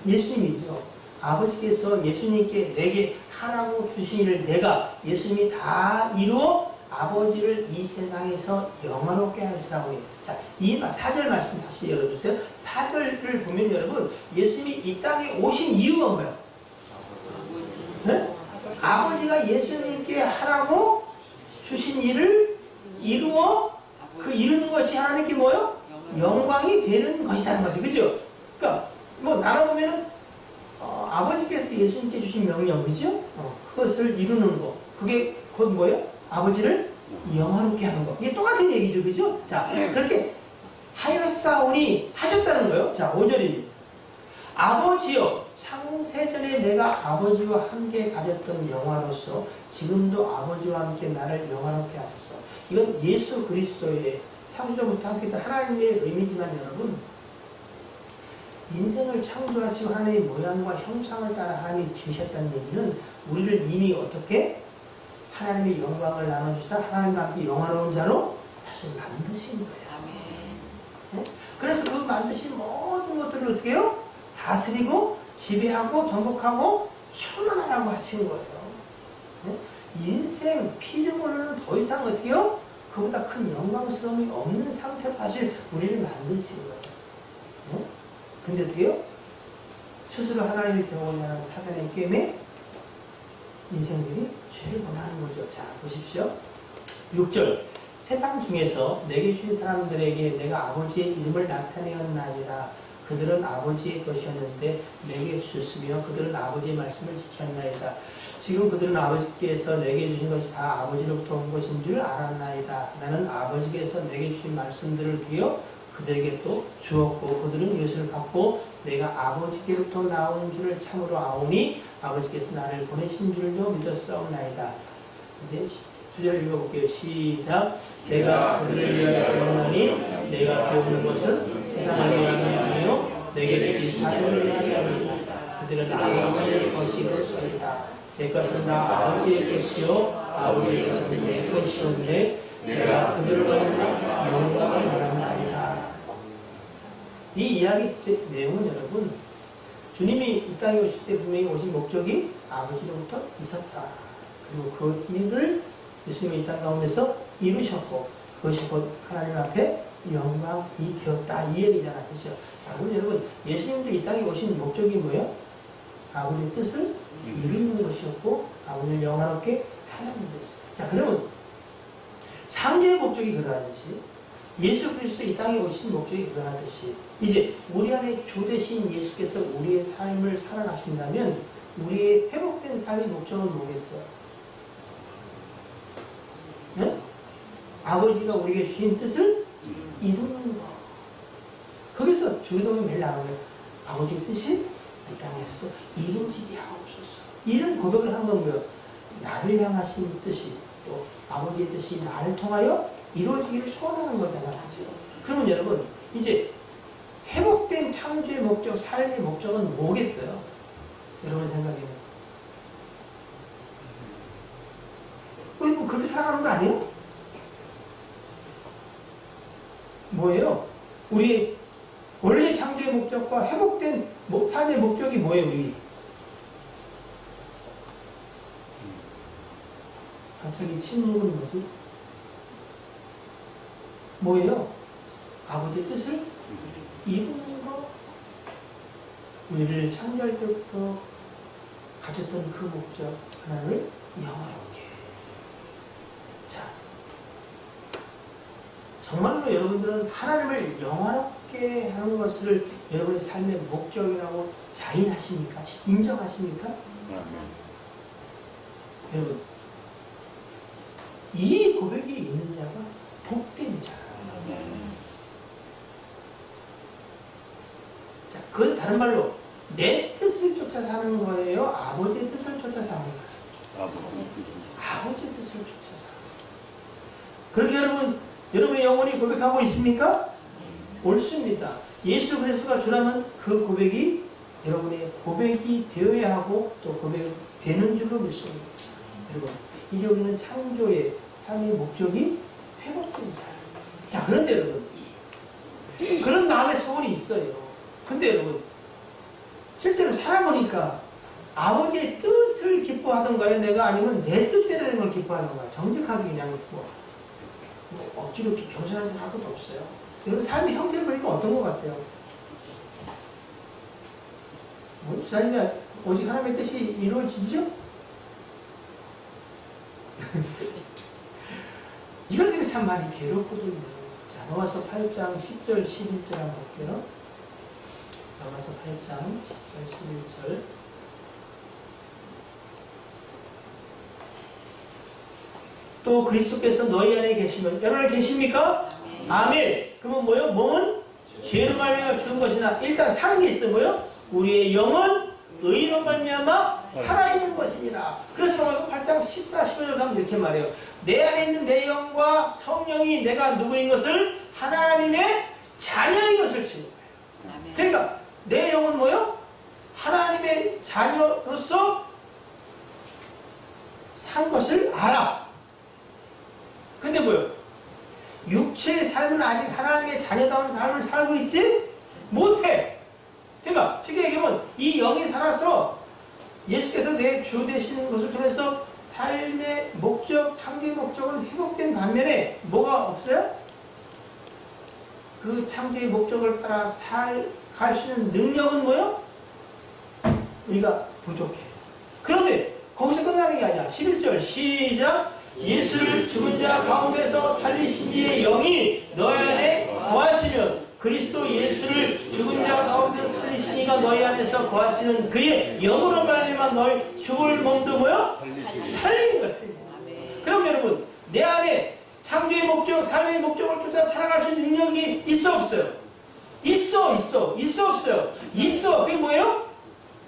예수님이죠. 아버지께서 예수님께 내게 하라고 주신 일을 내가 예수님이 다 이루어 아버지를 이 세상에서 영화롭게 하사오니. 자, 이 4절 말씀 다시 열어주세요. 4절을 보면 여러분, 예수님이 이 땅에 오신 이유가 뭐예요? 네? 아버지가 예수님께 하라고 주신 일을 이루어 그 이루는 것이 하나님께 뭐예요? 영광이 되는 것이라는 거죠. 그죠? 그러니까 뭐 나눠보면은 아버지께서 예수님께 주신 명령, 그죠? 그것을 이루는 거. 그게 곧 뭐예요? 아버지를 영화롭게 하는 거. 이게 똑같은 얘기죠, 그죠? 자, 그렇게 하였사오니 하셨다는 거예요. 자, 5절입니다. 아버지여, 창세전에 내가 아버지와 함께 가졌던 영화로서 지금도 아버지와 함께 나를 영화롭게 하소서. 이건 예수 그리스도의 창조전부터 함께 있던 하나님의 의미지만 여러분, 인생을 창조하시고 하나님의 모양과 형상을 따라 하나님이 지으셨다는 얘기는 우리를 이미 어떻게 하나님의 영광을 나눠주사 하나님과 함께 영화로운 자로 사실 만드신 거예요. 네? 그래서 그 만드신 모든 것들을 어떻게 해요? 다스리고 지배하고 정복하고 충만하라고 하신 거예요. 네? 인생 피조물로는 더 이상 어떻게 해요? 그보다 큰 영광스러움이 없는 상태로 사실 우리를 만드신 거예요. 네? 근데 어떻게 해요? 스스로 하나님이 되어오냐 하는 사단의 게임에 인생들이 죄를 범하는 거죠. 자, 보십시오. 6절. 세상 중에서 내게 주신 사람들에게 내가 아버지의 이름을 나타내었나이다. 그들은 아버지의 것이었는데 내게 주셨으며 그들은 아버지의 말씀을 지켰나이다. 지금 그들은 아버지께서 내게 주신 것이 다 아버지로부터 온 것인 줄 알았나이다. 나는 아버지께서 내게 주신 말씀들을 두어 그들에게 또 주었고 그들은 이것을 받고 내가 아버지께로부터 나온 줄을 참으로 아오니 아버지께서 나를 보내신 줄도 믿었사옵나이다. 이제 2절 읽어볼게요. 시작. 내가 그들을 위하여 배웠나니 내가 배우는 것은 세상을 위함이 아니요 내게 주신 사도를 위함이니이다. 너희는 아버지의 것이로소이다. 내 것은 다 아버지의 것이요 아버지의 것은 내 것이온데 내가 그들을 만나 영광을 말한다이다. 이 이야기 내용은 여러분, 주님이 이 땅에 오실 때 분명히 오신 목적이 아버지로부터 있었다. 그리고 그 일을 예수님이 이 땅 가운데서 이루셨고 그것이 곧 하나님 앞에 영광이 되었다. 이 얘기잖아. 그렇죠? 자, 그럼 여러분, 예수님도 이 땅에 오신 목적이 뭐예요? 아버지의 뜻을 이루는 것이었고 아버지를 영화롭게 하는 것이었어요. 자, 그러면 창조의 목적이 그러하듯이 예수 그리스도 이 땅에 오신 목적이 그러하듯이 이제 우리 안에 주 되신 예수께서 우리의 삶을 살아가신다면 우리의 회복된 삶의 목적은 뭐겠어요? 네? 아버지가 우리에게 주신 뜻을 이루는 거. 거기서 주동이 매일 나오면 아버지의 뜻이 이 땅에서도 이루어지게 하옵소서. 이런 고백을 한 건 뭐예요? 나를 향하신 뜻이 또 아버지의 뜻이 나를 통하여 이루어지기를 소원하는 거잖아요. 그렇죠? 그러면 여러분, 이제 회복된 창조의 목적, 삶의 목적은 뭐겠어요? 여러분 생각에는. 뭐 그렇게 살아가는 거 아니에요? 뭐예요? 우리 원래 창조의 목적과 회복된 삶의 목적이 뭐예요, 우리? 갑자기 침묵은 뭐지? 뭐예요? 아버지의 뜻을 이루는 거. 우리를 창조할 때부터 가졌던 그 목적 하나를 영화롭게. 자, 정말로 여러분들은 하나님을 영화롭게 하는 것을 여러분의 삶의 목적이라고 자인하십니까? 인정하십니까? 여러분, 이 고백이 있는 자가 복된 자. 자, 그 다른 말로 내 뜻을 쫓아 사는 거예요? 아버지의 뜻을 쫓아 사는 거예요? 아버지의 뜻을 쫓아 사는 거예요. 그렇게 여러분의 영혼이 고백하고 있습니까? 옳습니다. 예수 그리스도가 주라면 그 고백이 여러분의 고백이 되어야 하고 또 고백이 되는 줄로 믿습니다. 여러분, 이제 우리는 창조의 삶의 목적이 회복된 삶. 자, 그런데 여러분, 그런 마음의 소원이 있어요. 근데 여러분, 실제로 살아보니까 아버지의 뜻을 기뻐하던가요? 내가 아니면 내 뜻대로 된 걸 기뻐하던가요? 정직하게 그냥 뭐 억지로 이렇게 겸손해서 할 것도 없어요. 여러분, 삶의 형태를 보니까 어떤 것 같아요? 주사님이 오직 하나님의 뜻이 이루어지죠? 이것 때문에 참 많이 괴롭거든요. 자, 로마서 8장 10절 11절 한번 볼게요. 로마서 8장 10절 11절. 또 그리스도께서 너희 안에 계시면, 여러분 안에 계십니까? 아멘. 그러면 뭐요? 몸은 죄로 말미암아 죽은 것이나 일단 사는 게 있어요. 뭐요? 우리의 영은 의로 말미암아 살아있는 것이니라. 그래서 로마서 8장 14, 15절 가면 이렇게 말해요. 내 안에 있는 내 영과 성령이 내가 누구인 것을 하나님의 자녀인 것을 증거해요. 그러니까 내 영은 뭐요? 하나님의 자녀로서 산 것을 알아. 근데 뭐요? 육체의 삶은 아직 하나님의 자녀다운 삶을 살고 있지 못해. 그러니까 쉽게 얘기하면 이 영이 살아서 예수께서 내 주 되시는 것을 통해서 삶의 목적, 창조의 목적은 회복된 반면에 뭐가 없어요? 그 창조의 목적을 따라 갈 수 있는 능력은 뭐요? 우리가 부족해. 그런데 거기서 끝나는 게 아니야. 11절 시작. 예수를 죽은 자 가운데서 살리신 이의 영이 너희 안에 거하시면 그리스도 예수를 죽은 자 가운데서 살리신 이가 너희 안에서 거하시는 그의 영으로 말미암아 너희 죽을 몸도 뭐요? 살리는 것이에요. 그럼 여러분, 내 안에 창조의 목적, 삶의 목적을 쫓아 살아갈 수 있는 능력이 있어 없어요? 있어 없어요? 있어. 그게 뭐예요?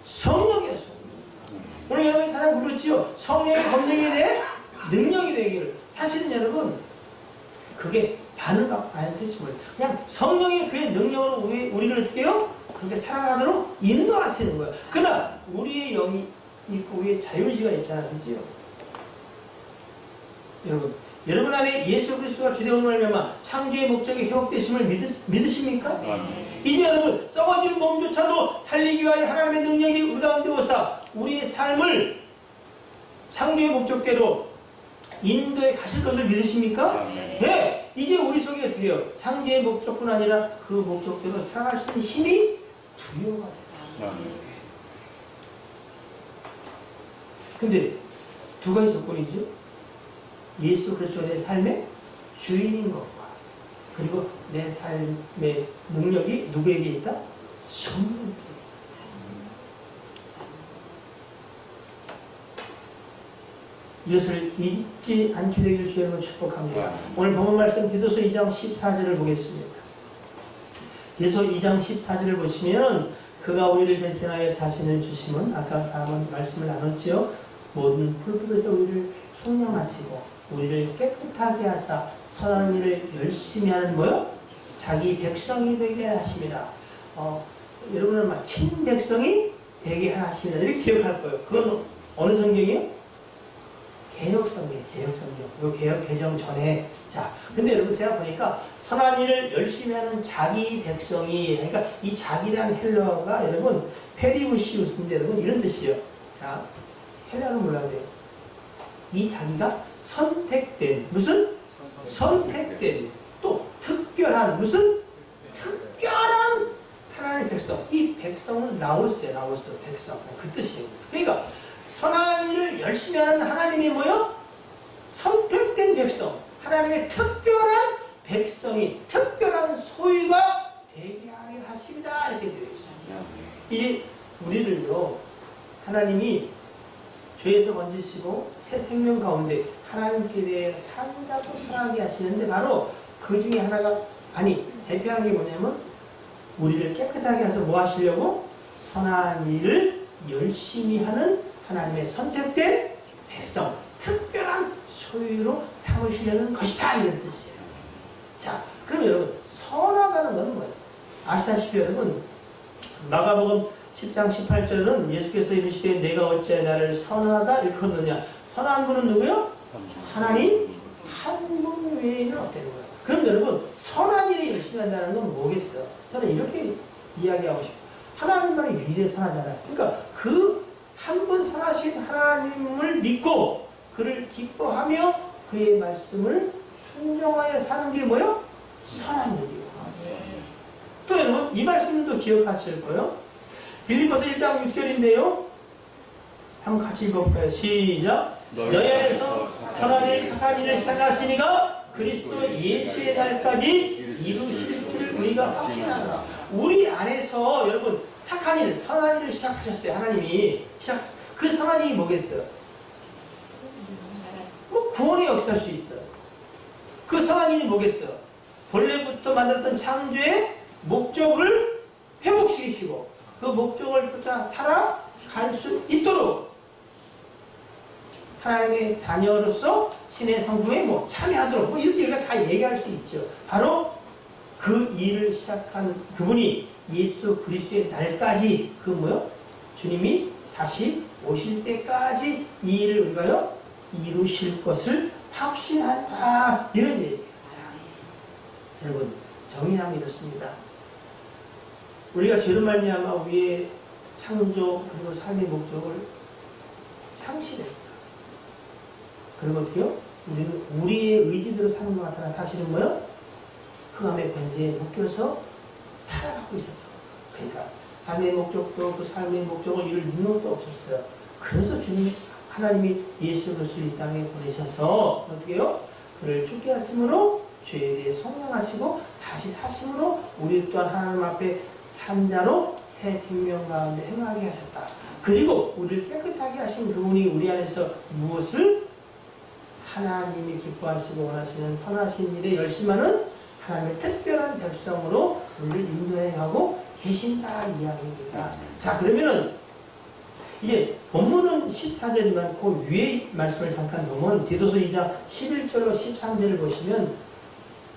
성령이에요. 오늘 여러분이 찬양 부르지요. 성령의 권능에 대해 능력이 되기를. 사실은 여러분, 그게 반을 막 안 들을지 몰라요. 그냥 성령의 그의 능력으로 우리를 어떻게 해요? 그렇게 살아가도록 인도하시는 거예요. 그러나 우리의 영이 있고 우리의 자유의지가 있잖아요. 그렇지요? 여러분 안에 예수 그리스도가 주되어 말미암아 창조의 목적이 회복되심을 믿으십니까? 이제 여러분 썩어진 몸조차도 살리기 위하여 하나님의 능력이 우리 가운데 오사 우리의 삶을 창조의 목적대로 인도에 가실 것을 믿으십니까? 네! 이제 우리 속에 어떻게 해요? 창조의 목적뿐 아니라 그 목적대로 살아갈 수 있는 힘이 부여가 돼요. 근데 두 가지 조건이죠. 예수 그리스도의 내 삶의 주인인 것과 그리고 내 삶의 능력이 누구에게 있다? 성령께. 이것을 잊지 않게 되기를 주님으로 축복합니다. 오늘 본문 말씀 디도서 2장 14절을 보겠습니다. 디도서 2장 14절을 보시면 그가 우리를 대신하여 자신을 주심은 아까 다음은 말씀을 나눴지요. 모든 불법에서 우리를 속량하시고 우리를 깨끗하게 하사 선한 일을 열심히 하는 뭐요? 자기 백성이 되게 하심이라. 여러분은 막 친백성이 되게 하심이라 이렇게 기억할 거예요. 그건 어느 성경이요? 개혁성경, 개혁성경. 요 개혁 개정 전에. 자, 근데 여러분 제가 보니까 선한 일을 열심히 하는 자기 백성이, 그러니까 이 자기라는 헬러가 여러분 페리우시우스인데 여러분 이런 뜻이에요. 자, 헬러는 뭐라고 해요? 이 자기가 선택된, 무슨? 선택된, 또 특별한, 무슨? 특별한 하나님의 백성. 이 백성은 라오스예요, 라오스 백성. 그 뜻이에요. 그러니까 선한 일을 열심히 하는 하나님이 뭐요? 선택된 백성. 하나님의 특별한 백성이, 특별한 소유가 되게 하게 하십니다. 이렇게 되어 있습니다. 이 우리를요, 하나님이 죄에서 건지시고 새 생명 가운데 하나님께 대해 산자로 살아가게 하시는데 바로 그 중에 하나가, 아니 대표한 게 뭐냐면 우리를 깨끗하게 해서 뭐 하시려고? 선한 일을 열심히 하는 하나님의 선택된 백성, 특별한 소유로 삼으시려는 것이다 이런 뜻이에요. 자, 그럼 여러분 선하다는 건 뭐예요? 아시다시피 여러분 마가복음 10장 18절은 예수께서 이르시되 내가 어찌 나를 선하다 일컫느냐. 선한 분은 누구요? 하나님 한 분 외에는 없다는 거예요. 그럼 여러분 선한 일을 열심히 한다는 건 뭐겠어요? 저는 이렇게 이야기하고 싶어요. 하나님만이 유일하게 선하잖아요. 그러니까 그 한 분 선하신 하나님을 믿고 그를 기뻐하며 그의 말씀을 순종하여 사는 게 뭐예요? 선한 일이에요. 또 여러분 이 말씀도 기억하실 거예요. 빌립보서 1장 6절인데요. 한번 같이 읽어볼까요? 시작. 너희 안에서 선한 일, 착한 일을 시작하시니가 그리스도 예수의 날까지 이루실 줄 우리가 확신하노라. 우리 안에서 여러분 착한 일, 선한 일을 시작하셨어요. 하나님이 그 선한 일이 뭐겠어요? 뭐 구원의 역사일 수 있어요. 그 선한 일이 뭐겠어요? 본래부터 만들었던 창조의 목적을 회복시키시고 그 목적을 쫓아 살아갈 수 있도록 하나님의 자녀로서 신의 성품에 뭐 참여하도록 뭐 이렇게 우리가 다 얘기할 수 있죠. 바로 그 일을 시작한 그분이 예수 그리스도의 날까지 그 뭐요? 주님이 다시 오실 때까지 이 일을 우리가요 이루실 것을 확신한다 이런 얘기예요. 자, 여러분 정리하면 이렇습니다. 우리가 죄로 말미암아 우리의 창조 그리고 삶의 목적을 상실했어. 그리고 어떻게요? 우리는 우리의 의지대로 사는 것 같아 사실은 뭐요? 흑암의 권세에 묶여서 살아가고 있었다. 그러니까 삶의 목적도 그 삶의 목적을 이룰 능력도 없었어요. 그래서 주님 하나님이 예수 그리스도를 이 땅에 보내셔서 어떻게 해요? 그를 죽게 하심으로 죄에 대해 성령하시고 다시 사심으로 우리 또한 하나님 앞에 산자로 새 생명 가운데 행하게 하셨다. 그리고 우리를 깨끗하게 하신 그분이 우리 안에서 무엇을? 하나님이 기뻐하시고 원하시는 선하신 일에 열심하는 하나님의 특별한 백성으로 우리를 인도해가고 계신다 이야기입니다. 자, 그러면은 이제 본문은 14절이지만 그 위에 말씀을 잠깐 보면 디도서 2장 11절로 13절을 보시면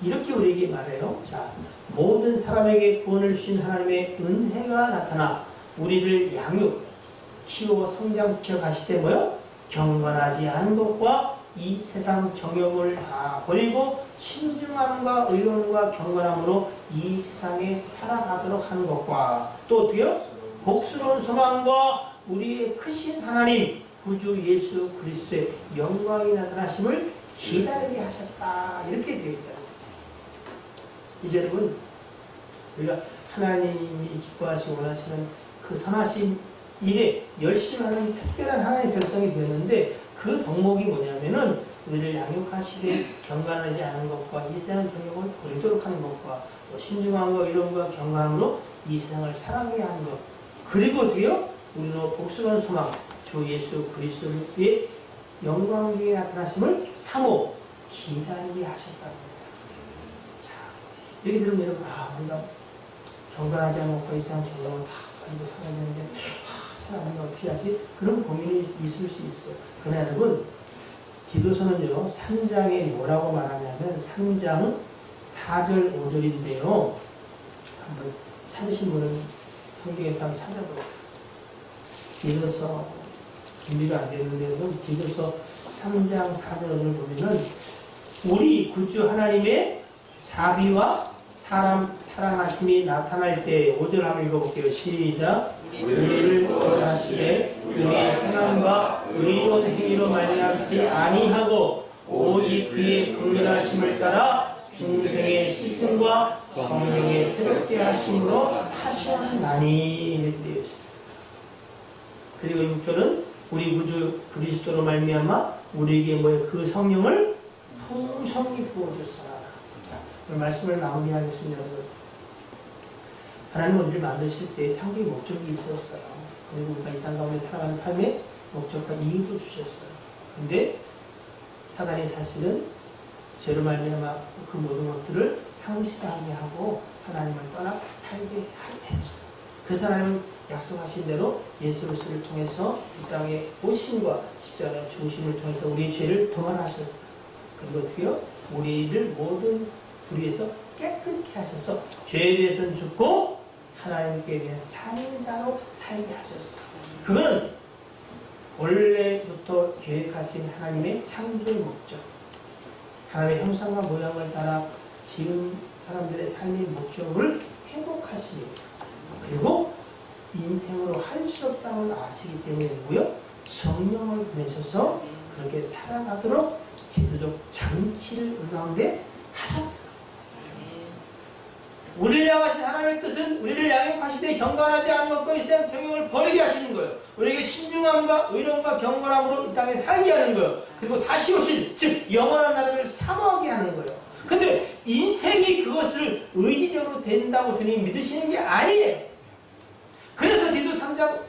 이렇게 우리에게 말해요. 자, 모든 사람에게 구원을 주신 하나님의 은혜가 나타나 우리를 양육, 키워 성장시켜 가시되 뭐요? 경건하지 않은 것과 이 세상 정욕을 다 버리고 신중함과 의로움과 경건함으로 이 세상에 살아가도록 하는 것과 또 어떻게요? 복스러운 소망과 우리의 크신 하나님 구주 예수 그리스도의 영광이 나타나심을 기다리게 하셨다. 이렇게 되어 있다는 거죠. 이제 여러분, 우리가 하나님이 기뻐하시고 원하시는 그 선하신 일에 열심히 하는 특별한 하나님의 백성이 되었는데 그 덕목이 뭐냐면은 우리를 양육하시되 경건하지 않은 것과 이 세상 정욕을 버리도록 하는 것과 또 신중함과 의로움과 경건함으로 이 세상을 사랑하게 하는 것, 그리고 어떻게요? 우리로 복수한 소망 주 예수 그리스도의 영광 중에 나타나심을 사모 기다리게 하셨다는 거예요. 자, 이렇게 들으면 여러분, 우리가 경건하지 않은 것과 이 세상 정욕을 다 버리고 살아야 되는데 사람이 어떻게 하지? 그런 고민이 있을 수 있어요. 그러나 여러분, 디도서는요 3장에 뭐라고 말하냐면 3장 4절 5절인데요 한번 찾으신 분은 성경에서 한번 찾아보세요. 디도서 준비가 안 되는데 여러분, 디도서 3장 4절 5절 보면은 우리 구주 하나님의 자비와 사랑하심이 나타날 때 5절 한번 읽어볼게요. 시작. 우리를 구원하시되 우리의 행함과 의로운 행위로 말미암지 아니하고 오직 그의 긍휼하심을 따라 중생의 시승과 성령의 새롭게 하심으로 하셨나니. 이렇게 되어 있습니다. 그리고 6절은 우리 구주 그리스도로 말미암아 우리에게 뭐예요? 그 성령을 풍성히 부어주사. 오늘 말씀을 마무리하겠습니다. 하나님은 우리를 만드실 때 창조의 목적이 있었어요. 그리고 우리가 이 땅 가운데 살아가는 삶의 목적과 이유도 주셨어요. 근데 사단이 사실은 죄로 말미암아 그 모든 것들을 상실하게 하고 하나님을 떠나 살게 했어요. 그래서 하나님은 약속하신 대로 예수 그리스도를 통해서 이 땅에 오심과 십자가 죽으심을 통해서 우리의 죄를 도말하셨어요. 그리고 어떻게요? 우리를 모든 불의에서 깨끗게 하셔서 죄에 대해서는 죽고 하나님께 대한 산자로 살게 하셨어요. 그거는 원래부터 계획하신 하나님의 창조의 목적, 하나님의 형상과 모양을 따라 지은 사람들의 삶의 목적을 회복하시고, 그리고 인생으로 할 수 없다는 걸 아시기 때문이고요. 성령을 보내셔서 그렇게 살아가도록 제도적 장치를 우리 가운데 하셨다. 우리를 향하신 하나님의 뜻은 우리를 양육하시되 경건하지 않은 것과 이 세상 정욕을 버리게 하시는 거예요. 우리에게 신중함과 의로움과 경건함으로 이 땅에 살게 하는 거예요. 그리고 다시 오실, 즉 영원한 나라를 사모하게 하는 거예요. 근데 인생이 그것을 의지적으로 된다고 주님 믿으시는 게 아니에요. 그래서 디도 3장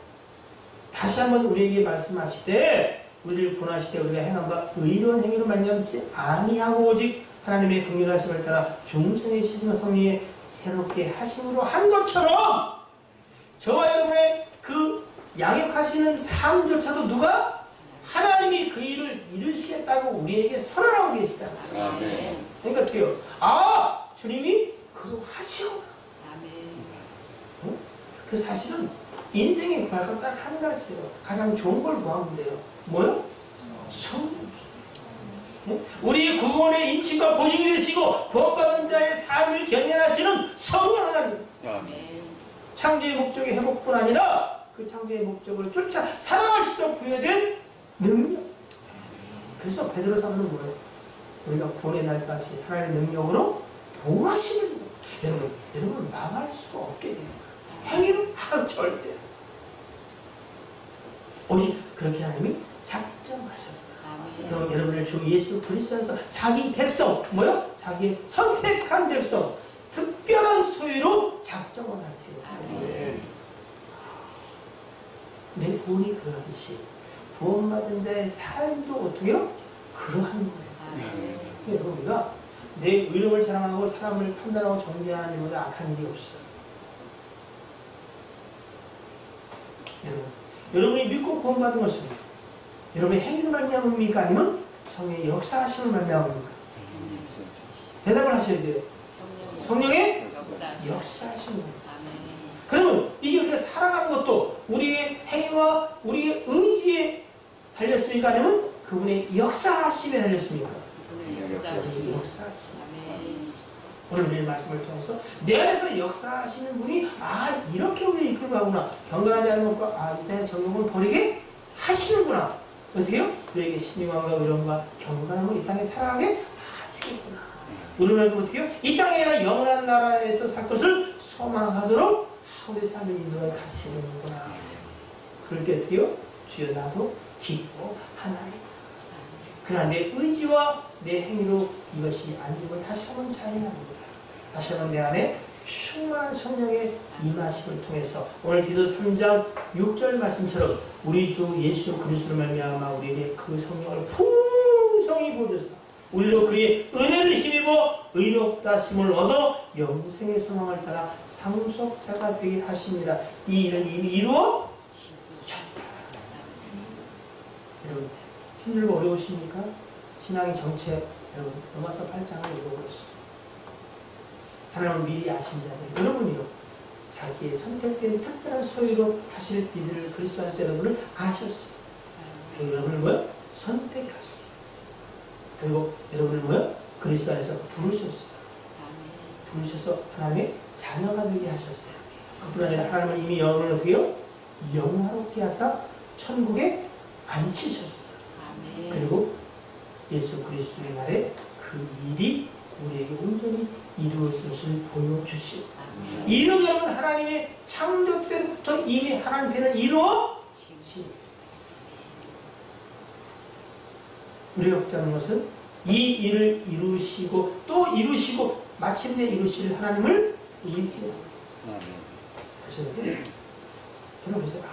다시 한번 우리에게 말씀하시되 우리를 구원하시되 우리가 행함과 의로운 행위로 말미암지 아니하고 오직 하나님의 긍휼하심을 따라 중생의 시승과 성령의 새롭게 하심으로 한 것처럼 저와 여러분의 그 양육하시는 삶조차도 누가? 하나님이 그 일을 이루시겠다고 우리에게 선언하고 계시다. 그러니까 어때요? 주님이 그거 하시구나. 응? 그 사실은 인생에 구할 건 딱 한 가지예요. 가장 좋은 걸 구하면 돼요. 뭐요? 성령. 우리 구원의 인치과 보증이 되시고 구원받은 자의 삶을 견인하시는 성령 하나님. 창조의 목적의 회복뿐 아니라 그 창조의 목적을 쫓아 살아갈 수 있도록 부여된 능력. 그래서 베드로서는 뭐예요? 우리가 구원의 날까지 하나님의 능력으로 보호하시는 거예요. 여러분 망할 수가 없게 돼요. 행위를 하면 절대. 오직 그렇게 하나님이 작정하셨어요. 여러분을 주 예수 그리스도에서 자기 백성, 뭐요? 자기 선택한 백성, 특별한 소유로 작정을 하시고 내 구원이 그러하듯이 구원받은 자의 삶도 어떻게요? 그러한 거예요. 여러분, 우리가 내 의로움을 자랑하고 사람을 판단하고 정죄하는 일보다 악한 일이 없어요. 여러분이 믿고 구원받은 것은 여러분의 행위를 말미암습니까? 아니면 성령의 역사하심을 말미암습니까? 대답을 하셔야 돼요. 성령의 역사하시는 거예요. 그러면 이게 우리가 살아가는 것도 우리의 행위와 우리의 의지에 달렸습니까? 아니면 그분의 역사하심에 달렸습니까? 그분의 역사하심. 오늘 우리의 말씀을 통해서 내 안에서 역사하시는 분이 이렇게 우리를 이끌고 가구나. 경건하지 않은 것과 이 세상의 정욕을 버리게 하시는구나. 어떻게요? 우리에게 신령함과 의로움과 경건함을 이 땅에 살아가게 하시겠구나. 우리는 어떻게요? 이 땅에 아니라 영원한 나라에서 살 것을 소망하도록 우리 삶을 인도해 가시는구나. 그럴 때 어떻게요? 주여 나도 기뻐 하나님. 그러나 내 의지와 내 행위로 이것이 안 되면 다시 한번 자인합니다. 다시 한번 내 안에 충만한 성령의 임하심을 통해서 오늘 디도 3장 6절 말씀처럼 우리 주 예수 그리스도로 말미암아 우리에게 그 성령을 풍성히 부어주사 우리로 그의 은혜를 힘입어 의롭다 심을 얻어 영생의 소망을 따라 상속자가 되게 하십니다. 이 일은 이미 이루어졌다. 여러분 힘들고 어려우십니까? 신앙의 정체 여러분 로마서 8장을 읽어보십시오. 하나님은 미리 아신 자들 여러분이요 자기의 선택된 특별한 소유로 하실 이들을 그리스도 안에서 여러분을 아셨어요. 그리고 여러분을 뭐요? 선택하셨어요. 그리고 여러분을 뭐요? 그리스도 안에서 부르셨어요. 부르셔서 하나님의 자녀가 되게 하셨어요. 그뿐 아니라 하나님은 이미 여러분을 어떻게 해요? 영화롭게 하사 천국에 앉히셨어요. 그리고 예수 그리스도의 날에 그 일이 우리에게 온전히 이루어진 것을 보여주시고 이런 여러분 하나님의 창조 때부터 이미 하나님께는 이루어진 우리가 붙잡는 것은 이 일을 이루시고 또 이루시고 마침내 이루실 하나님을 의지합니다. 그래서 저는 보세요.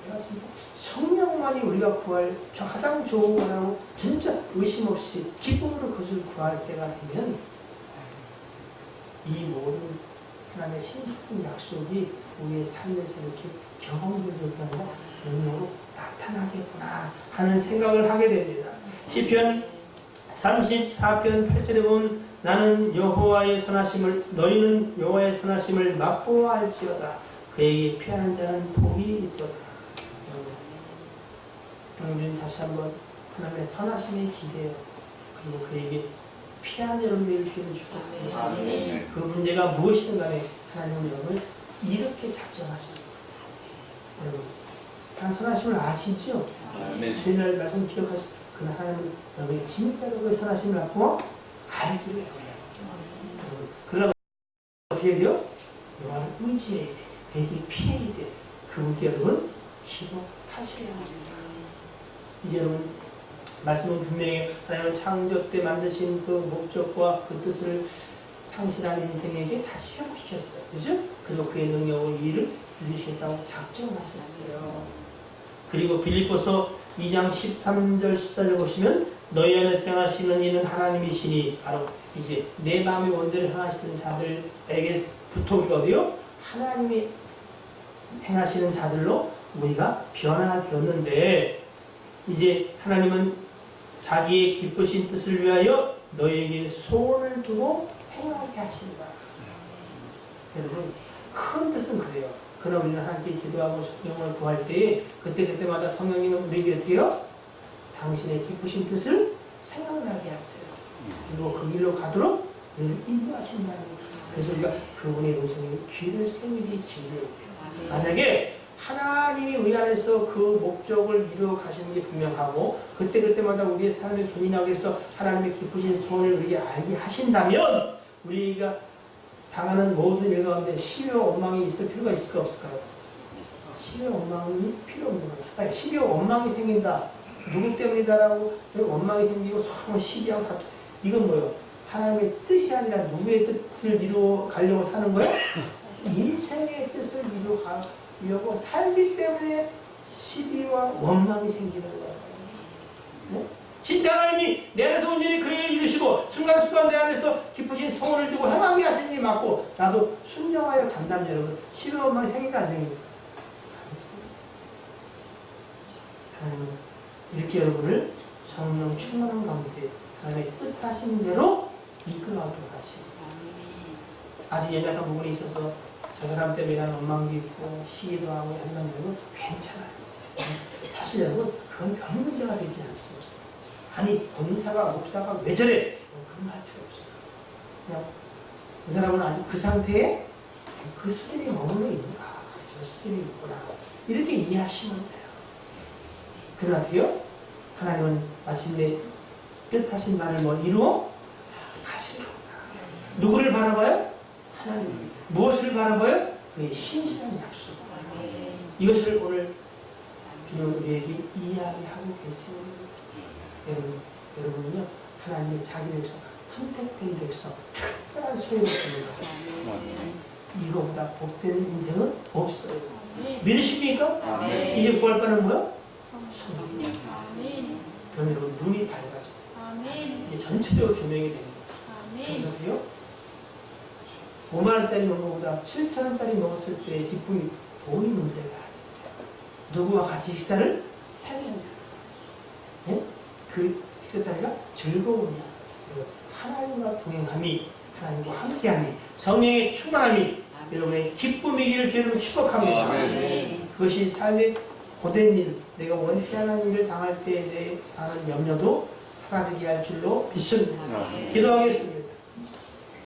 내가 진짜 성령만이 우리가 구할 가장 좋은 거라고 진짜 의심 없이 기쁨으로 그것을 구할 때가 되면 이 모든 하나님의 신실한 약속이 우리의 삶에서 이렇게 경험되는 게 아니라 능력으로 나타나겠구나 하는 생각을 하게 됩니다. 시편 34편 8절에 보면 나는 여호와의 선하심을 너희는 여호와의 선하심을 맛보아 알지어다. 그에게 피하는 자는 복이 있도다. 우리는 다시 한번 하나님의 선하심에 기대요. 그리고 그에게 피한 여러분들을 주를 축복합니다. 그 문제가 무엇이든 간에 하나님은 여러분을 이렇게 작정하셨어요. 여러분, 참 선하심을 아시죠? 주일날 말씀 기억하시. 그 하나님은 여러분이 진짜로 그 선하심을 갖고 알기를 해요. 그러면 어떻게 해야 돼요? 여호와를 의지해야 돼. 내게 피해야 돼. 그분께 여러분 기도하셔야 합니다. 이제 여러분 말씀은 분명히 하나님은 창조 때 만드신 그 목적과 그 뜻을 상실한 인생에게 다시 회복시켰어요. 그죠? 그리고 그의 능력으로 이 일을 이루시겠다고 작정하셨어요. 그리고 빌립보서 2장 13절 14절 보시면 너희 안에서 행하시는 이는 하나님이시니 바로 이제 내 마음의 원대로 행하시는 자들에게부터 우리가 어디요? 하나님이 행하시는 자들로 우리가 변화되었는데 이제 하나님은 자기의 기쁘신 뜻을 위하여 너희에게 소원을 두고 행하게 하신다. 여러분 큰 뜻은 그래요. 그러나 우리는 하나님께 기도하고 성령을 구할 때에 그때마다 성령님은 우리에게 어떻게 해요? 당신의 기쁘신 뜻을 생각나게 하세요. 그리고 그 길로 가도록 우리를 인도하신다는 거예요. 그래서 우리가 그분의 음성에 귀를 세우기 기회를 해요. 만약에 하나님이 우리 안에서 그 목적을 이루어 가시는 게 분명하고 그때마다 우리의 삶을 견인하기 위해서 하나님의 기쁘신 소원을 우리에게 알게 하신다면 우리가 당하는 모든 일 가운데 시비와 원망이 있을 필요가 있을까 없을까요? 시비와 원망이 필요 없는 거예요. 아니, 시비와 원망이 생긴다. 누구 때문이다라고 원망이 생기고 서로 시비하고 다투. 이건 뭐예요? 하나님의 뜻이 아니라 누구의 뜻을 이루어 가려고 사는 거예요? 인생의 뜻을 이루어 가려고 살기 때문에 시비와 원망이 생기는 거예요. 네? 진짜 하나님이 내 안에서 온전히 그 일을 이루시고 순간순간 내 안에서 기쁘신 소원을 두고 행하게 하신 일이 맞고 나도 순종하여 간다면 여러분 시비와 원망이 생길까 안 생길까? 하나님은 이렇게 여러분을 성령 충만한 가운데 하나님의 뜻하신 대로 이끌어가도록 하시고, 아직 연약한 부분이 있어서 저 사람 때문에 나는 원망도 있고 시기도 하고 한다면 여러분 괜찮아요. 사실 여러분 그건 별 문제가 되지 않습니다. 아니 권사가 목사가 왜 저래? 그런 말 필요 없어요. 그냥 이 사람은 아직 그 상태에 그 수준에 머물러 있는가? 아직 저 수준에 있구나. 이렇게 이해하시면 돼요. 그러나 어떻게요? 하나님은 마침내 뜻하신 바를 뭐 이루어 가실 겁니다. 누구를 바라봐요? 하나님. 무엇을 바라봐요? 그의 신실한 약속. 이것을 오늘 주님은 우리에게 이야기하고 계십니다. 여러분은요, 하나님의 자기 백성, 선택된 백성, 특별한 소유를 주는 것입니다. 이거보다 복된 인생은 없어요. 믿으십니까? 이제 구할바는 뭐요? 그럼 여러분 눈이 밝아져. 이제 전체적으로 조명이 됩니다. 그래서 어떻게요? 5만원짜리 먹은 것보다 7천원짜리 먹었을 때의 기쁨이 돈이 문제가 아닙니다. 누구와 같이 식사를 했느냐. 네? 그 식사 자리가 즐거우냐. 하나님과 동행함이, 하나님과 함께함이, 성령의 충만함이 여러분의 기쁨이기를 주님을 축복합니다. 그것이 삶의 고된 일, 내가 원치 않은 일을 당할 때 내 하는 염려도 사라지게 할 줄로 믿습니다. 기도하겠습니다.